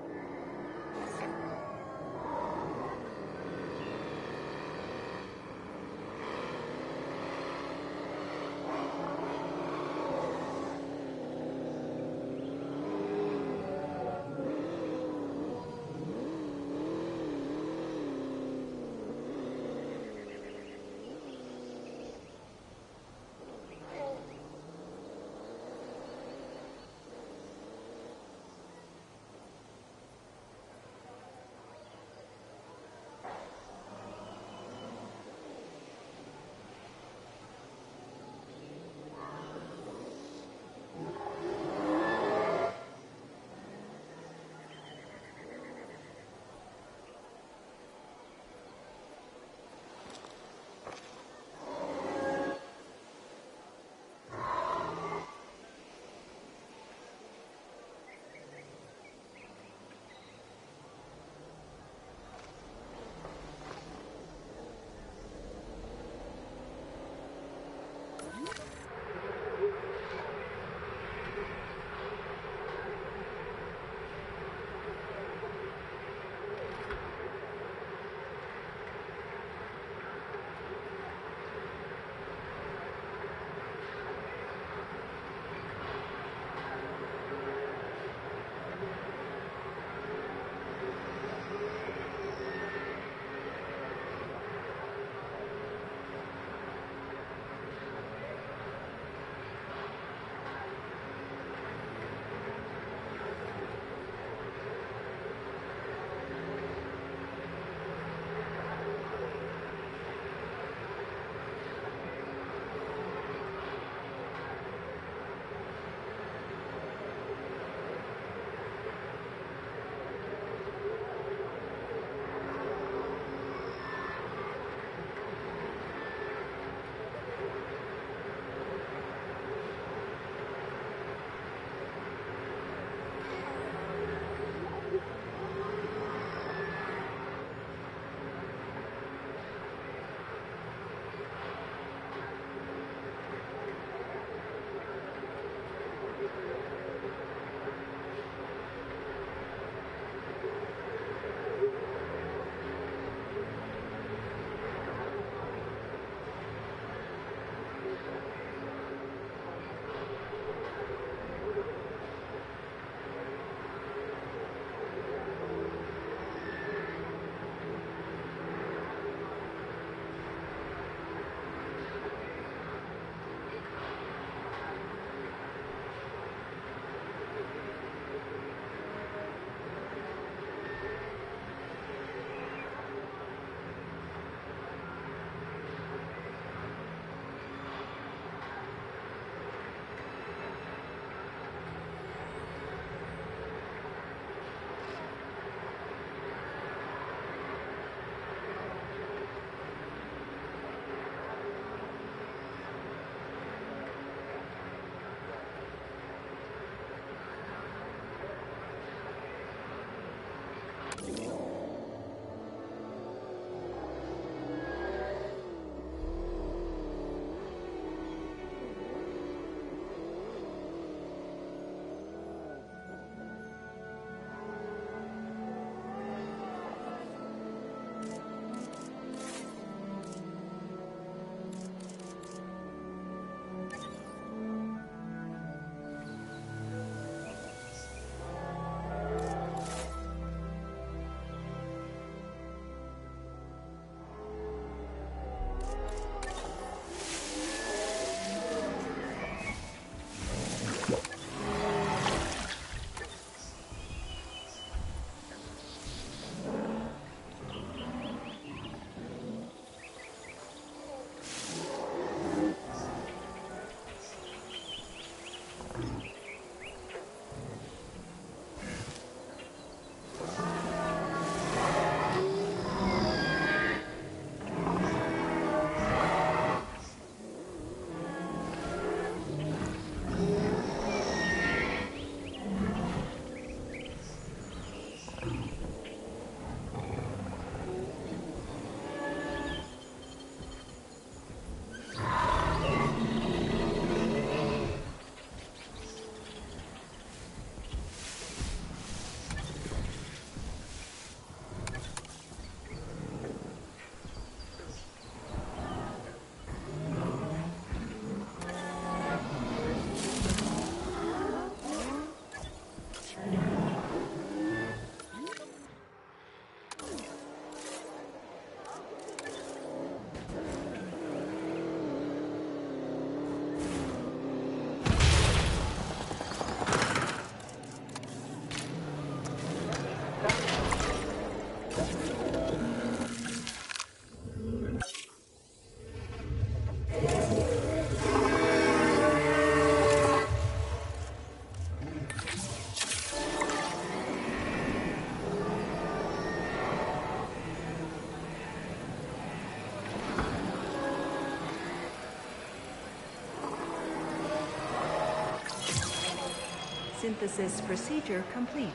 Synthesis procedure complete.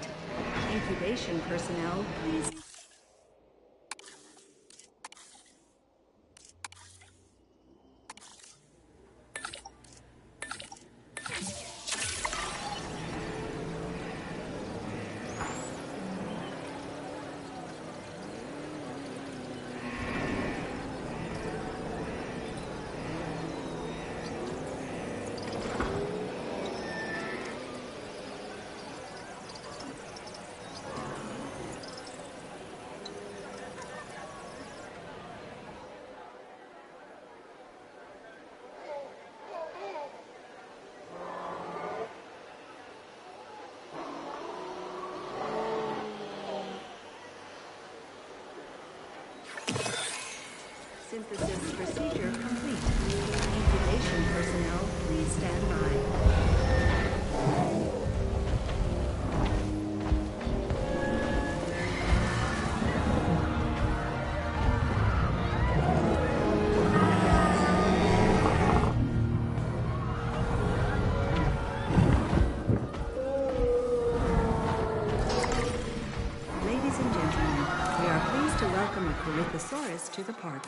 Incubation personnel, please. Synthesis procedure complete. Incubation personnel, please stand by. Ladies and gentlemen, we are pleased to welcome a Corythosaurus to the park.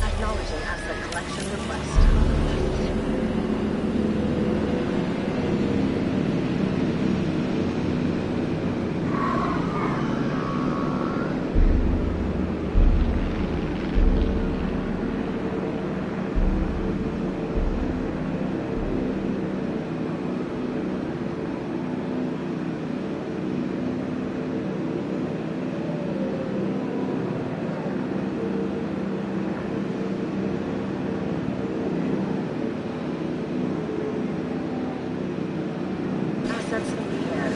Acknowledging asset collection request. Assets in the air.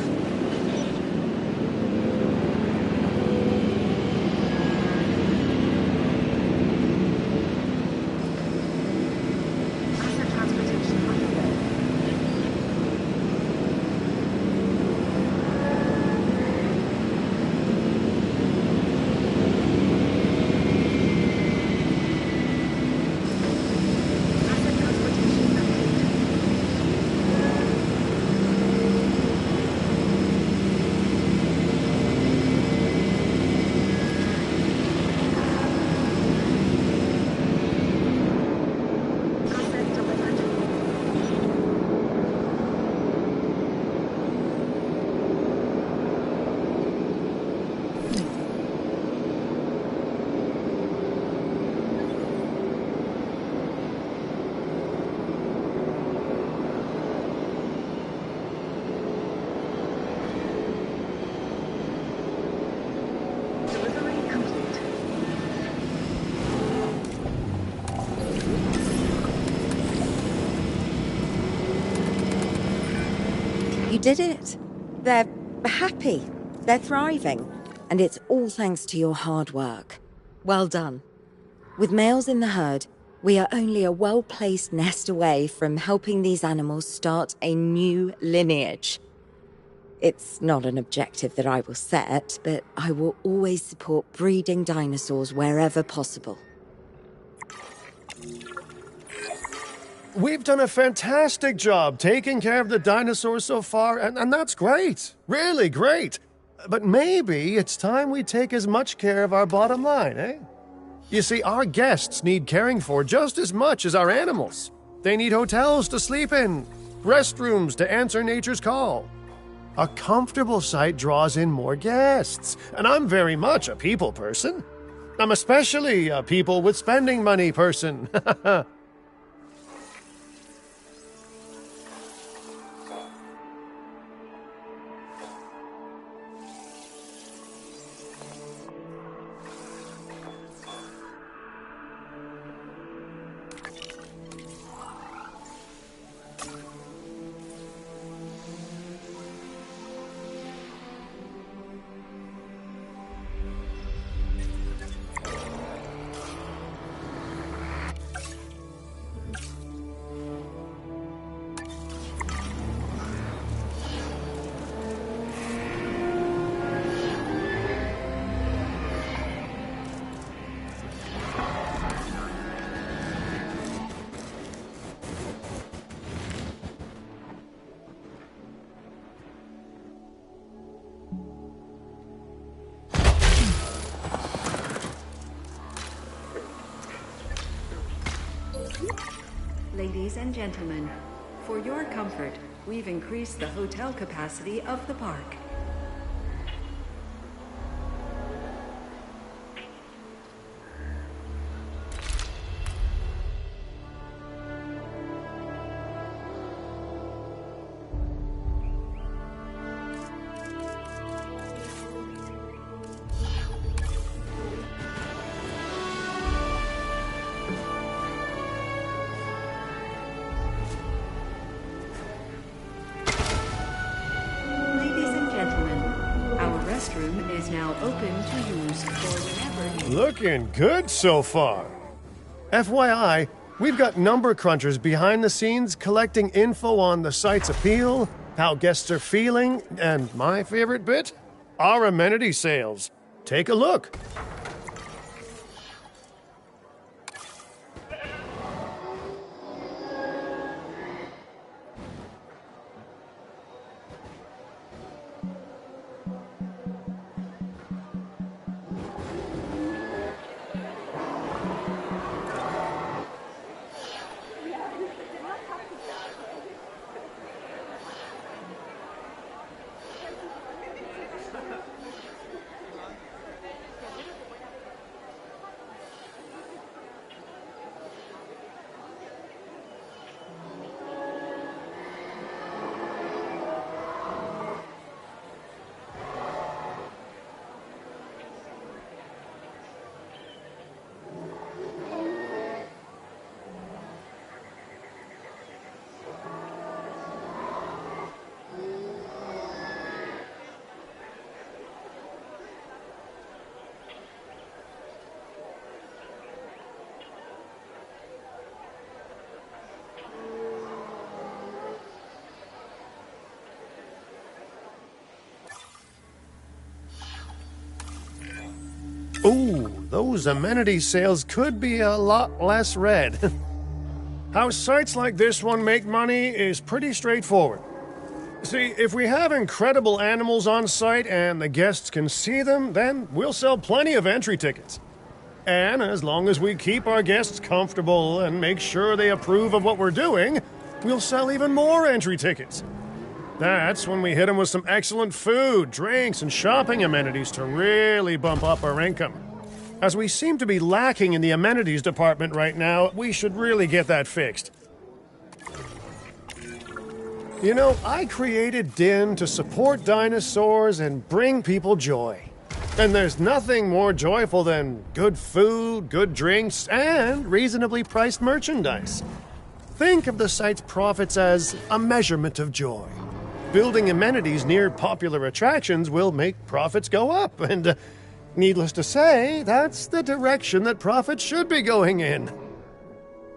Asset transportation underway. Asset transportation complete. Asset delivered. Delivery complete. You did it. They're happy. They're thriving. And it's all thanks to your hard work. Well done. With males in the herd, we are only a well-placed nest away from helping these animals start a new lineage. It's not an objective that I will set, but I will always support breeding dinosaurs wherever possible. We've done a fantastic job taking care of the dinosaurs so far, and that's great. Really great. But maybe it's time we take as much care of our bottom line, eh? You see, our guests need caring for just as much as our animals. They need hotels to sleep in, restrooms to answer nature's call. A comfortable site draws in more guests, and I'm very much a people person. I'm especially a people with spending money person. Ladies and gentlemen, for your comfort, we've increased the hotel capacity of the park. Restroom is now open to use for whenever you... Looking good so far. FYI, we've got number crunchers behind the scenes collecting info on the site's appeal, how guests are feeling, and my favorite bit, our amenity sales. Take a look. Ooh, those amenity sales could be a lot less red. How sites like this one make money is pretty straightforward. See, if we have incredible animals on site and the guests can see them, then we'll sell plenty of entry tickets. And as long as we keep our guests comfortable and make sure they approve of what we're doing, we'll sell even more entry tickets. That's when we hit them with some excellent food, drinks, and shopping amenities to really bump up our income. As we seem to be lacking in the amenities department right now, we should really get that fixed. You know, I created Din to support dinosaurs and bring people joy. And there's nothing more joyful than good food, good drinks, and reasonably priced merchandise. Think of the site's profits as a measurement of joy. Building amenities near popular attractions will make profits go up, and needless to say, that's the direction that profits should be going in.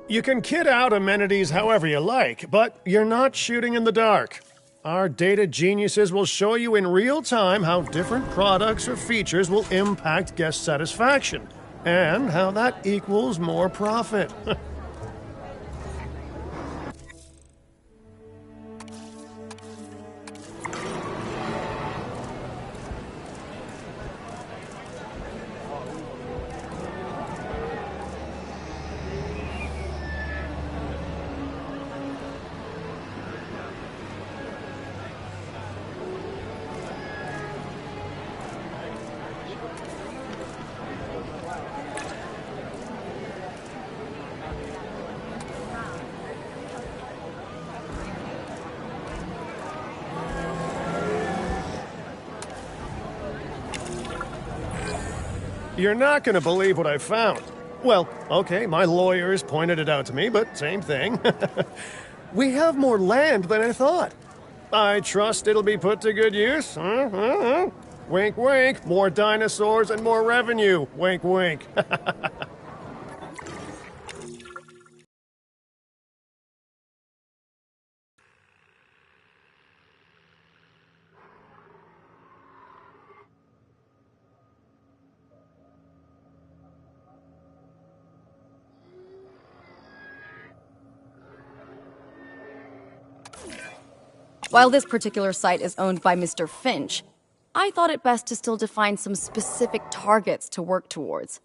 You can kit out amenities however you like, but you're not shooting in the dark. Our data geniuses will show you in real time how different products or features will impact guest satisfaction, and how that equals more profit. You're not going to believe what I found. Well, okay, my lawyers pointed it out to me, but same thing. We have more land than I thought. I trust it'll be put to good use. Wink, wink. More dinosaurs and more revenue. Wink, wink. While this particular site is owned by Mr. Finch, I thought it best to still define some specific targets to work towards.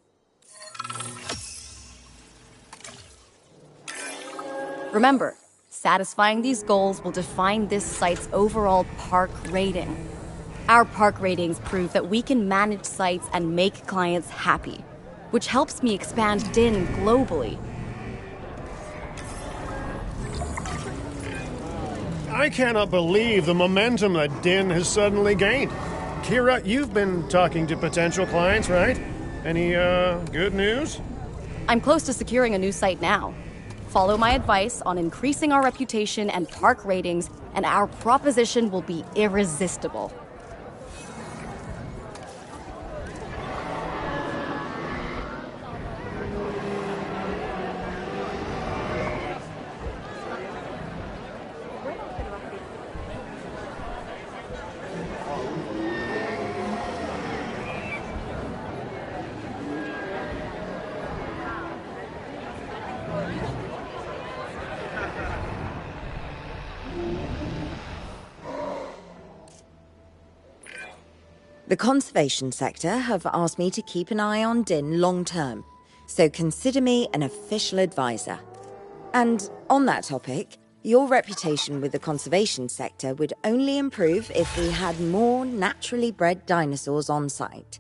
Remember, satisfying these goals will define this site's overall park rating. Our park ratings prove that we can manage sites and make clients happy, which helps me expand DIN globally. I cannot believe the momentum that Din has suddenly gained. Kira, you've been talking to potential clients, right? Any, good news? I'm close to securing a new site now. Follow my advice on increasing our reputation and park ratings, and our proposition will be irresistible. The conservation sector have asked me to keep an eye on Din long term, so consider me an official advisor. And on that topic, your reputation with the conservation sector would only improve if we had more naturally bred dinosaurs on site.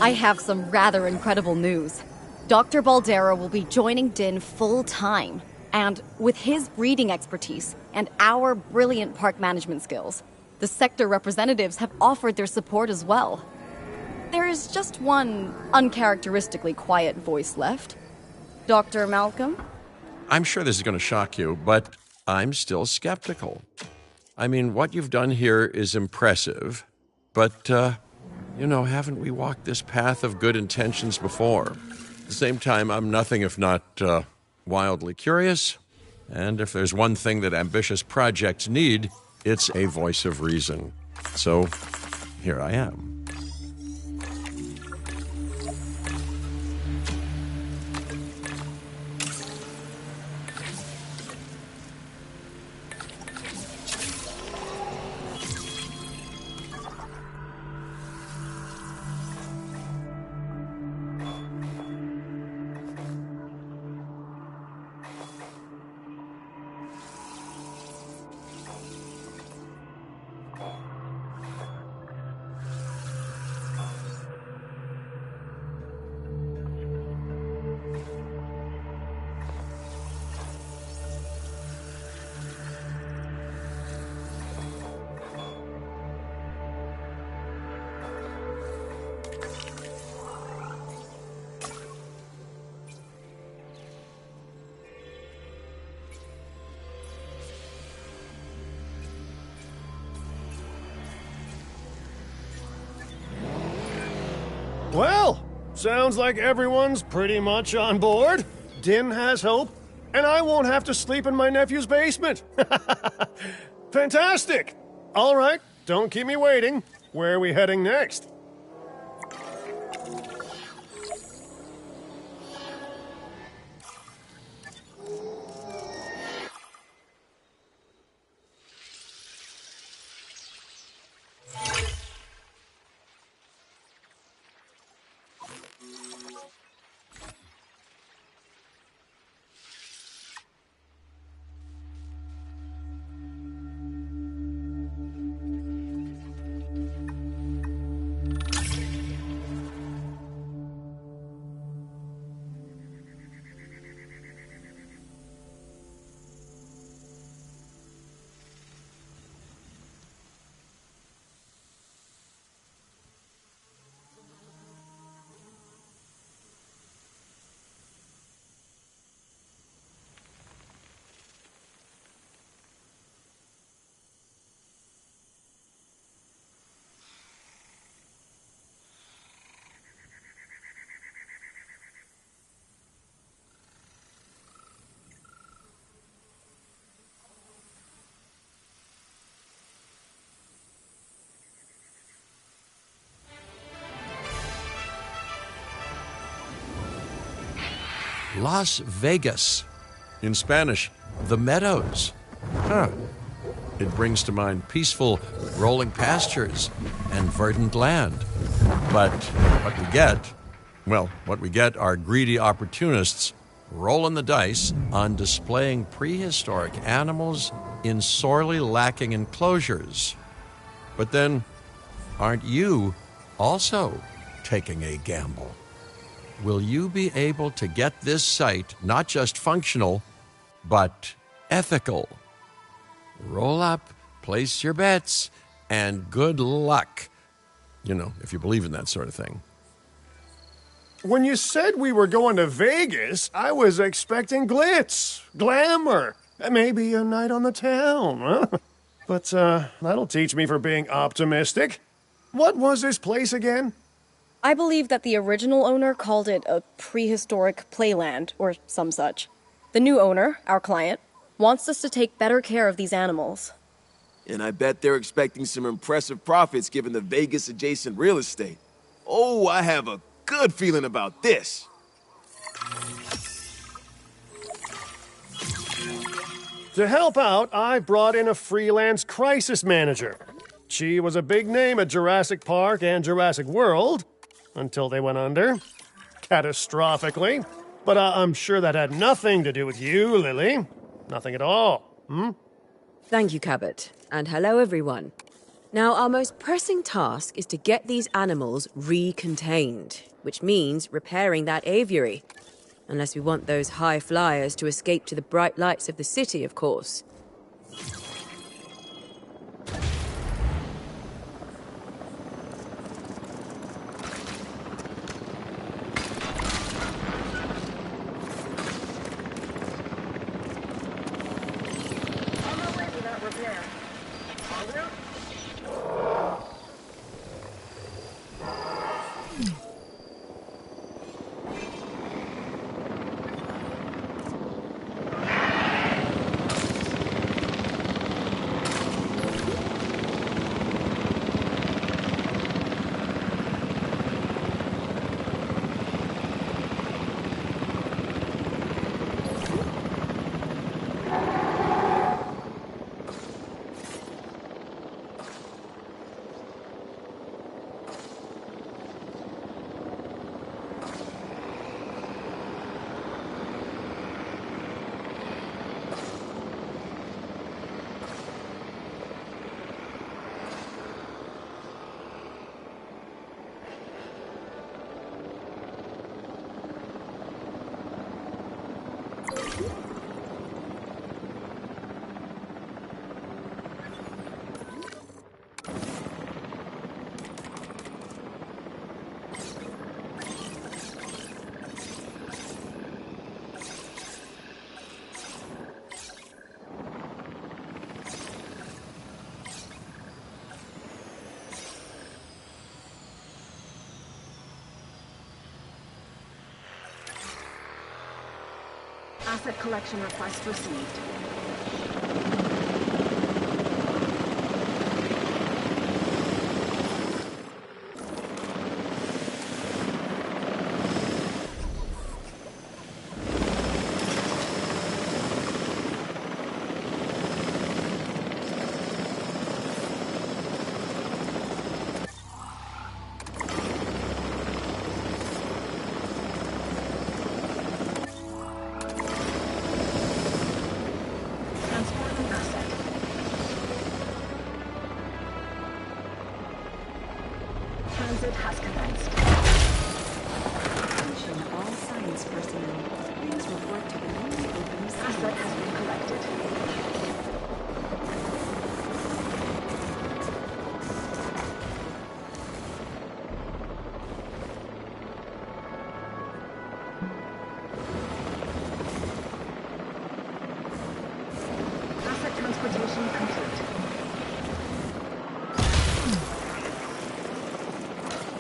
I have some rather incredible news. Dr. Baldera will be joining Din full-time, and with his breeding expertise and our brilliant park management skills, the sector representatives have offered their support as well. There is just one uncharacteristically quiet voice left. Dr. Malcolm? I'm sure this is going to shock you, but I'm still skeptical. I mean, what you've done here is impressive, but, haven't we walked this path of good intentions before? At the same time, I'm nothing if not wildly curious, and if there's one thing that ambitious projects need, it's a voice of reason. So, here I am. Well, sounds like everyone's pretty much on board. Din has hope, and I won't have to sleep in my nephew's basement. Fantastic! All right, don't keep me waiting. Where are we heading next? Las Vegas. In Spanish, the Meadows. Huh. It brings to mind peaceful, rolling pastures and verdant land. But what we get are greedy opportunists rolling the dice on displaying prehistoric animals in sorely lacking enclosures. But then, aren't you also taking a gamble? Will you be able to get this site not just functional, but ethical? Roll up, place your bets, and good luck. If you believe in that sort of thing. When you said we were going to Vegas, I was expecting glitz, glamour, maybe a night on the town, huh? But that'll teach me for being optimistic. What was this place again? I believe that the original owner called it a prehistoric playland, or some such. The new owner, our client, wants us to take better care of these animals. And I bet they're expecting some impressive profits given the Vegas-adjacent real estate. Oh, I have a good feeling about this. To help out, I brought in a freelance crisis manager. She was a big name at Jurassic Park and Jurassic World, until they went under. Catastrophically. But I'm sure that had nothing to do with you, Lily. Nothing at all. Thank you, Cabot. And hello, everyone. Now, our most pressing task is to get these animals recontained, which means repairing that aviary. Unless we want those high flyers to escape to the bright lights of the city, of course. On my way without repair. En route? Asset collection request received. Transporting asset. Transit has commenced. Attention all science personnel. Please report to the newly opened Asset has been collected. Asset transportation complete.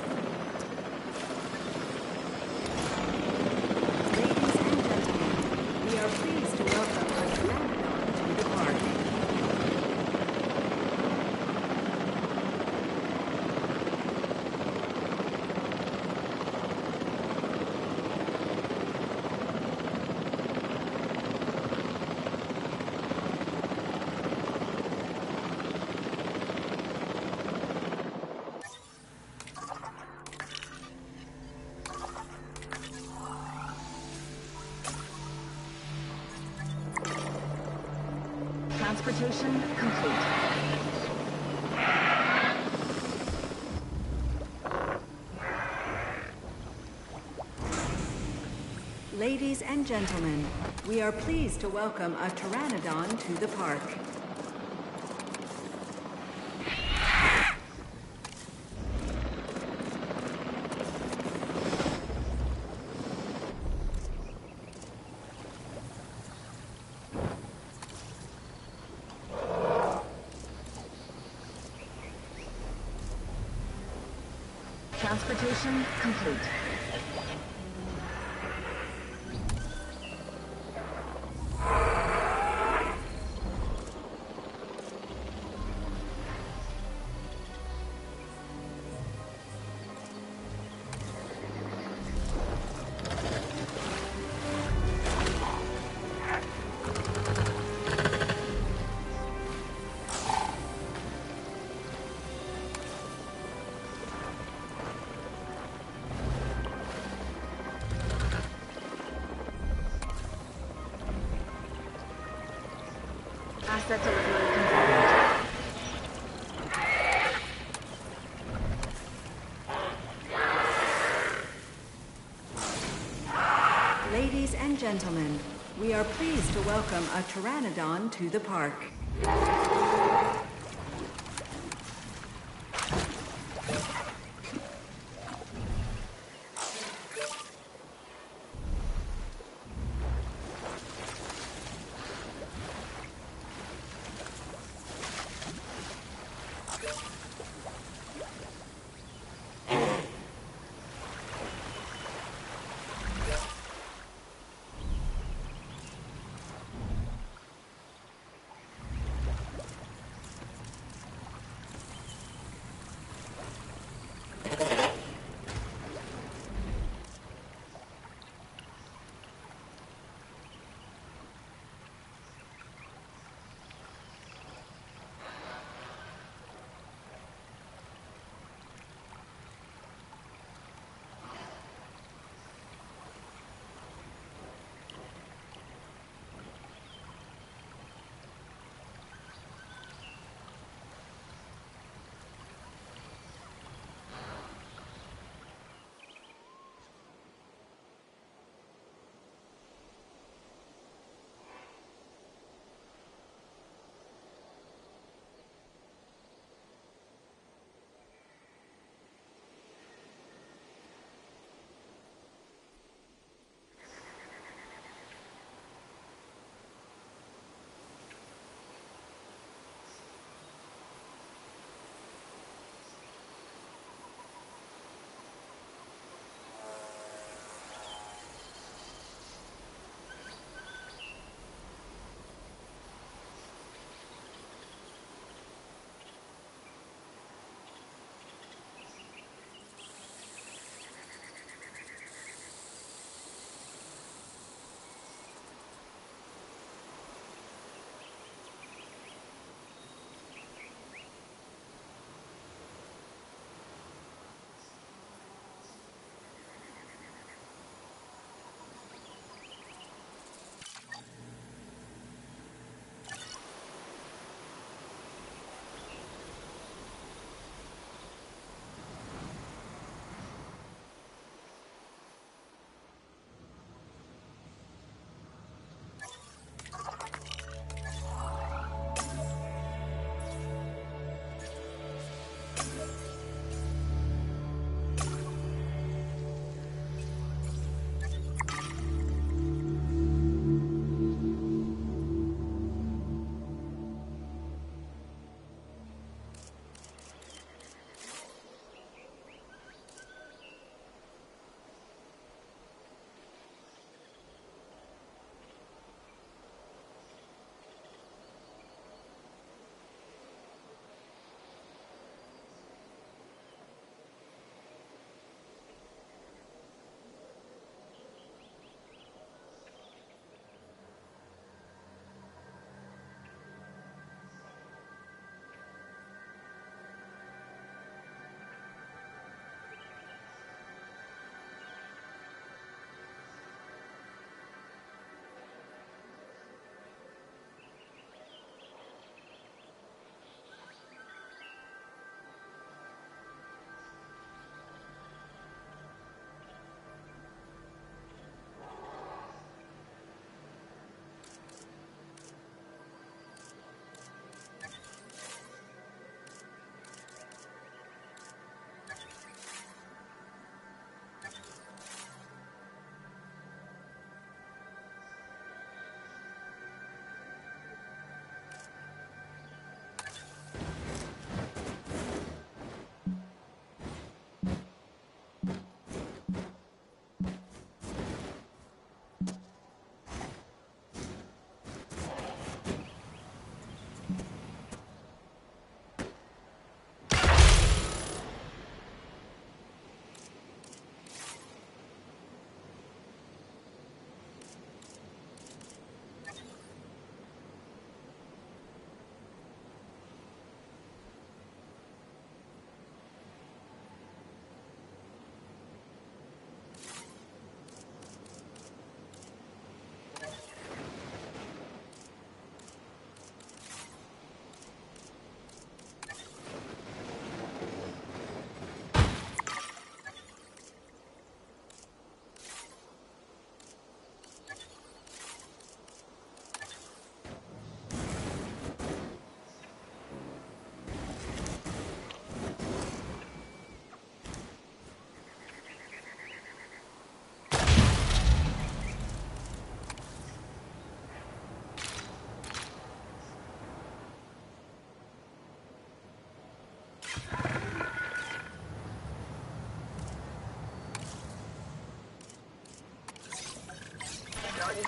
Ladies and gentlemen, we are pleased to welcome our Pteranodon to the park. Transportation complete. Ladies and gentlemen, we are pleased to welcome a Pteranodon to the park. Transportation complete. Asset delivery complete. Ladies and gentlemen, we are pleased to welcome a pteranodon to the park.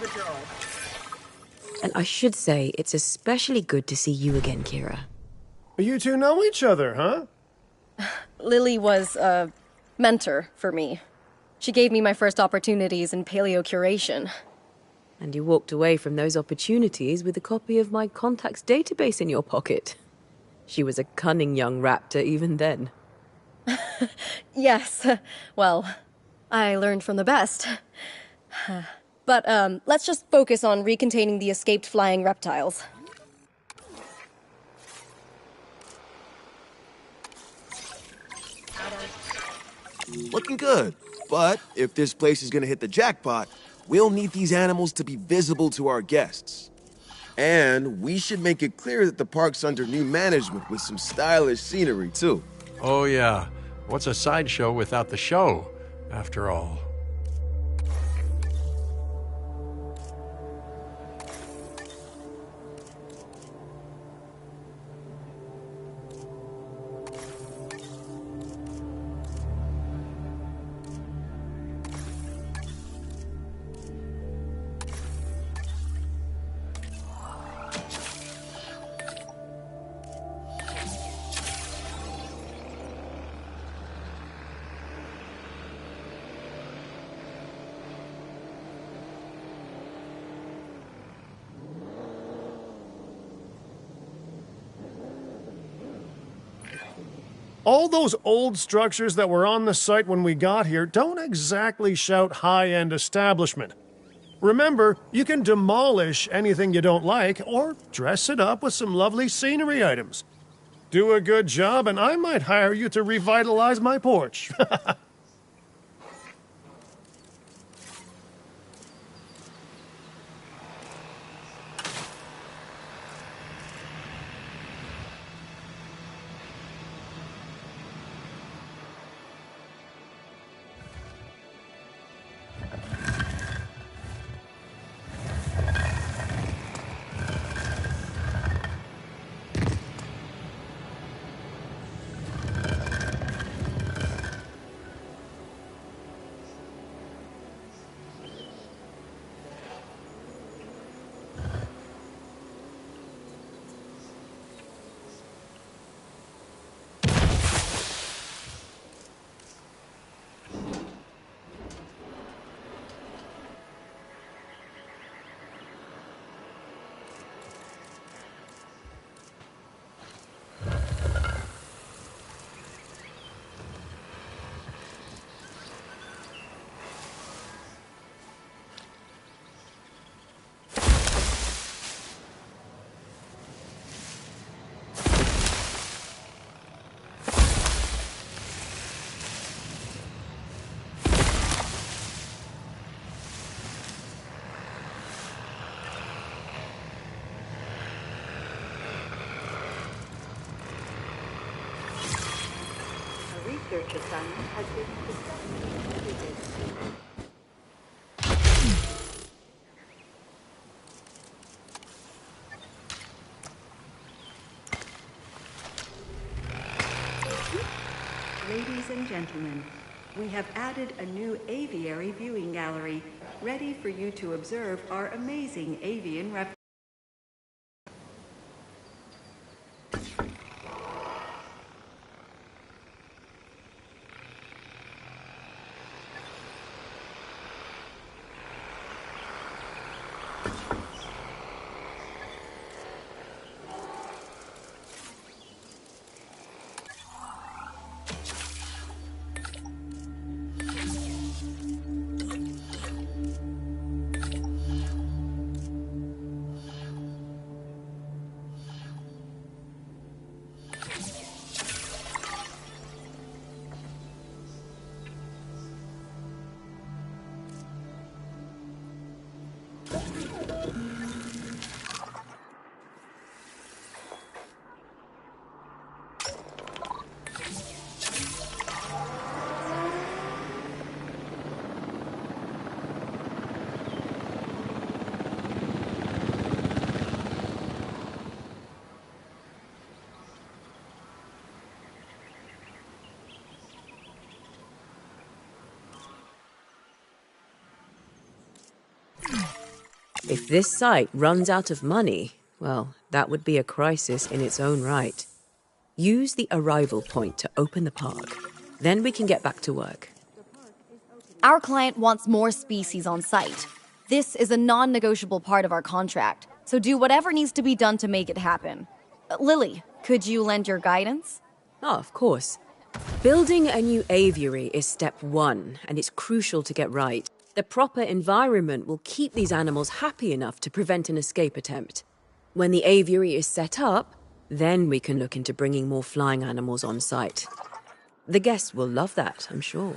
withdrawal. And I should say, it's especially good to see you again, Kira. You two know each other, huh? Lily was a mentor for me. She gave me my first opportunities in paleocuration. And you walked away from those opportunities with a copy of my contacts database in your pocket. She was a cunning young raptor even then. Yes, well, I learned from the best. But let's just focus on recontaining the escaped flying reptiles. Looking good. But if this place is gonna hit the jackpot, we'll need these animals to be visible to our guests. And we should make it clear that the park's under new management with some stylish scenery, too. Oh, yeah. What's a sideshow without the show, after all? All those old structures that were on the site when we got here don't exactly shout high-end establishment. Remember, you can demolish anything you don't like or dress it up with some lovely scenery items. Do a good job and I might hire you to revitalize my porch. Research assignment has been successfully completed. Ladies and gentlemen, we have added a new aviary viewing gallery, ready for you to observe our amazing avian reptiles. If this site runs out of money, well, that would be a crisis in its own right. Use the arrival point to open the park. Then we can get back to work. Our client wants more species on site. This is a non-negotiable part of our contract, so do whatever needs to be done to make it happen. Lily, could you lend your guidance? Oh, of course. Building a new aviary is step one, and it's crucial to get right. The proper environment will keep these animals happy enough to prevent an escape attempt. When the aviary is set up, then we can look into bringing more flying animals on site. The guests will love that, I'm sure.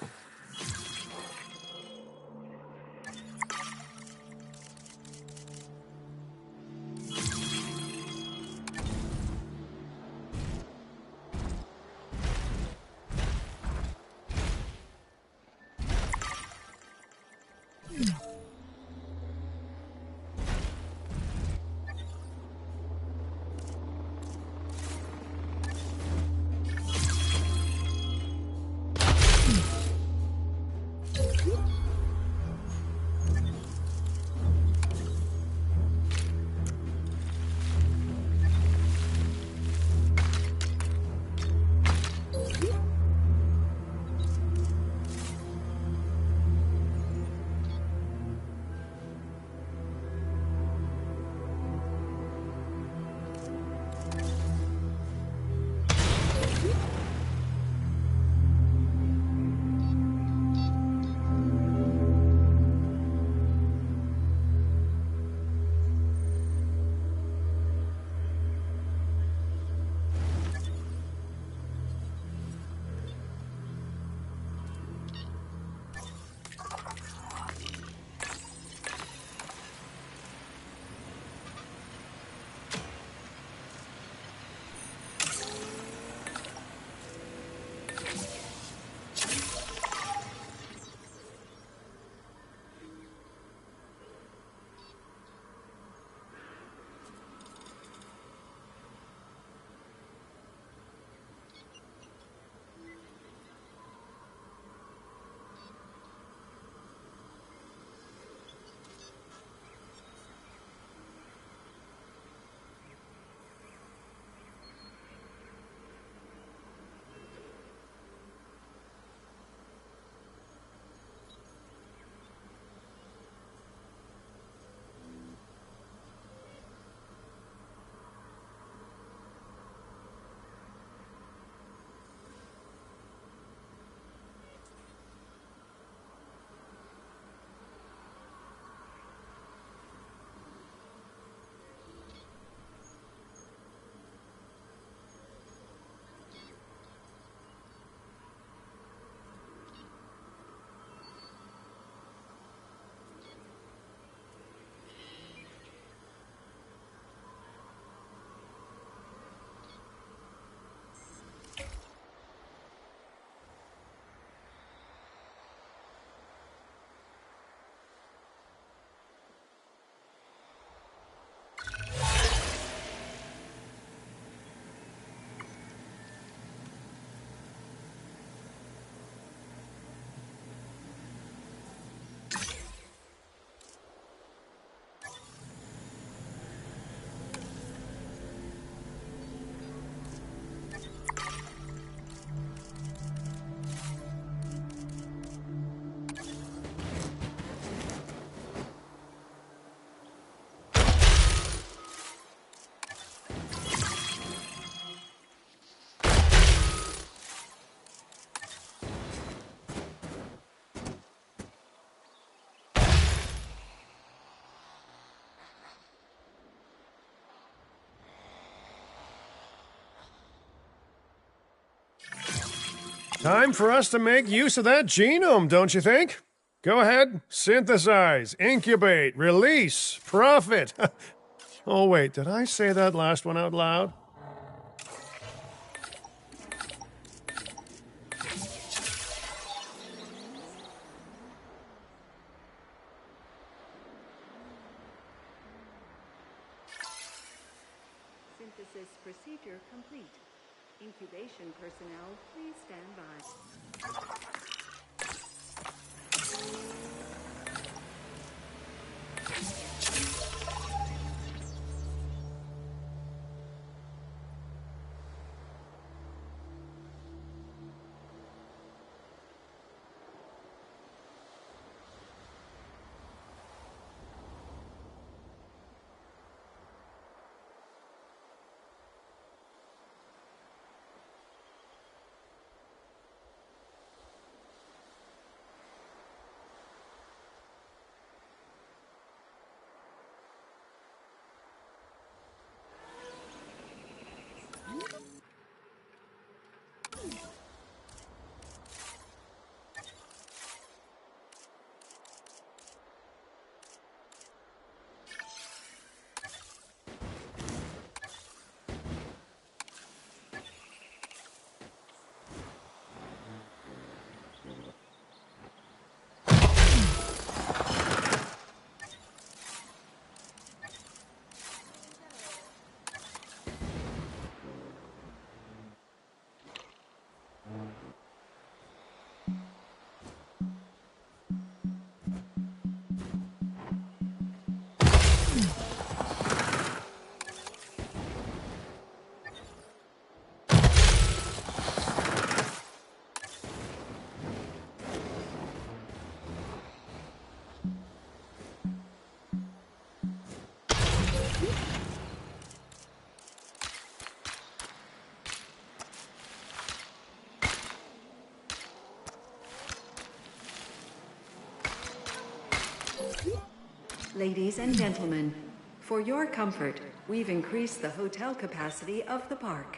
Time for us to make use of that genome, don't you think? Go ahead, synthesize, incubate, release, profit. Oh, wait, did I say that last one out loud? Synthesis procedure complete. Incubation personnel, please stand by. Ladies and gentlemen, for your comfort, we've increased the hotel capacity of the park.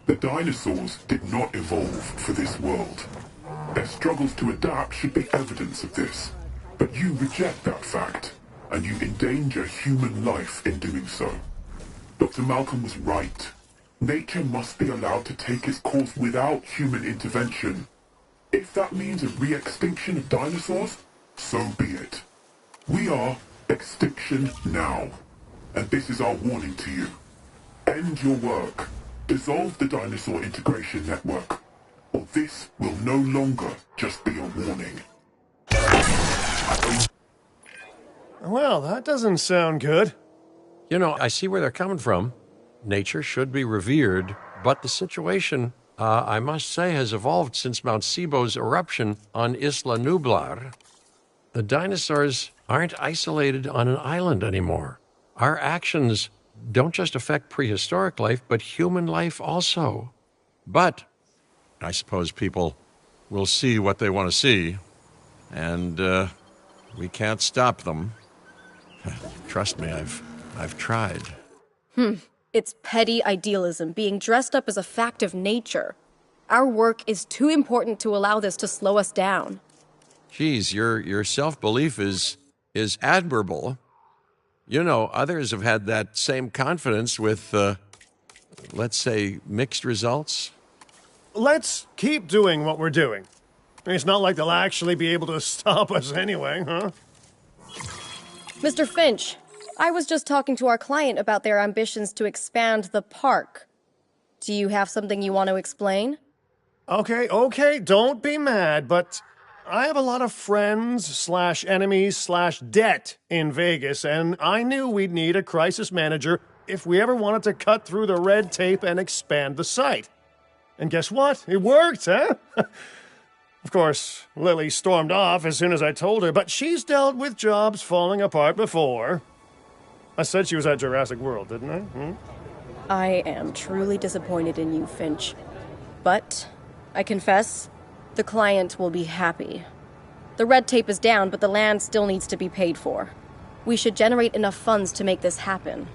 The dinosaurs did not evolve for this world. Their struggles to adapt should be evidence of this. But you reject that fact, and you endanger human life in doing so. Dr. Malcolm was right. Nature must be allowed to take its course without human intervention. If that means a re-extinction of dinosaurs, so be it. We are extinction now. And this is our warning to you. End your work. Dissolve the dinosaur integration network, or this will no longer just be a warning. Well, that doesn't sound good. You know, I see where they're coming from. Nature should be revered, but the situation, I must say, has evolved since Mount Sibo's eruption on Isla Nublar. The dinosaurs aren't isolated on an island anymore. Our actions don't just affect prehistoric life, but human life also. But I suppose people will see what they want to see, and we can't stop them. Trust me, I've tried. It's petty idealism being dressed up as a fact of nature. Our work is too important to allow this to slow us down. Geez, your self-belief is admirable. You know, others have had that same confidence with, let's say, mixed results. Let's keep doing what we're doing. It's not like they'll actually be able to stop us anyway, huh? Mr. Finch, I was just talking to our client about their ambitions to expand the park. Do you have something you want to explain? Okay, don't be mad, but I have a lot of friends/enemies/debt in Vegas, and I knew we'd need a crisis manager if we ever wanted to cut through the red tape and expand the site. And guess what? It worked, huh? Of course, Lily stormed off as soon as I told her, but she's dealt with jobs falling apart before. I said she was at Jurassic World, didn't I? I am truly disappointed in you, Finch. But, I confess, the client will be happy. The red tape is down, but the land still needs to be paid for. We should generate enough funds to make this happen.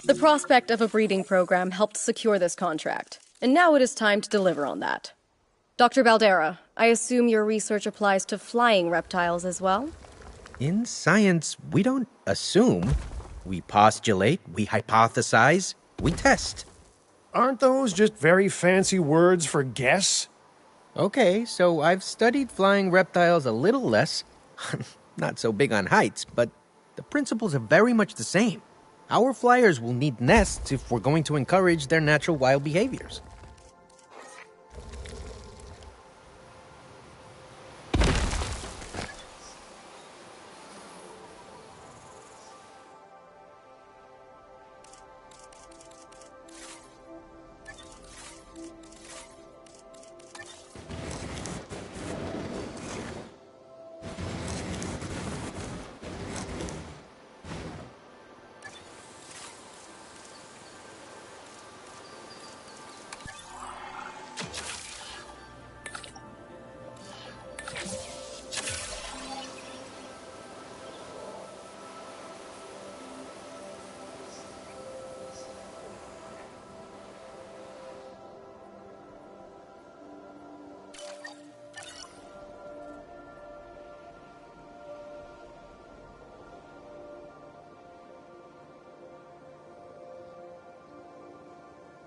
The prospect of a breeding program helped secure this contract, and now it is time to deliver on that. Dr. Baldera, I assume your research applies to flying reptiles as well? In science, we don't assume. We postulate, we hypothesize, we test. Aren't those just very fancy words for guess? Okay, so I've studied flying reptiles a little less. Not so big on heights, but the principles are very much the same. Our flyers will need nests if we're going to encourage their natural wild behaviors.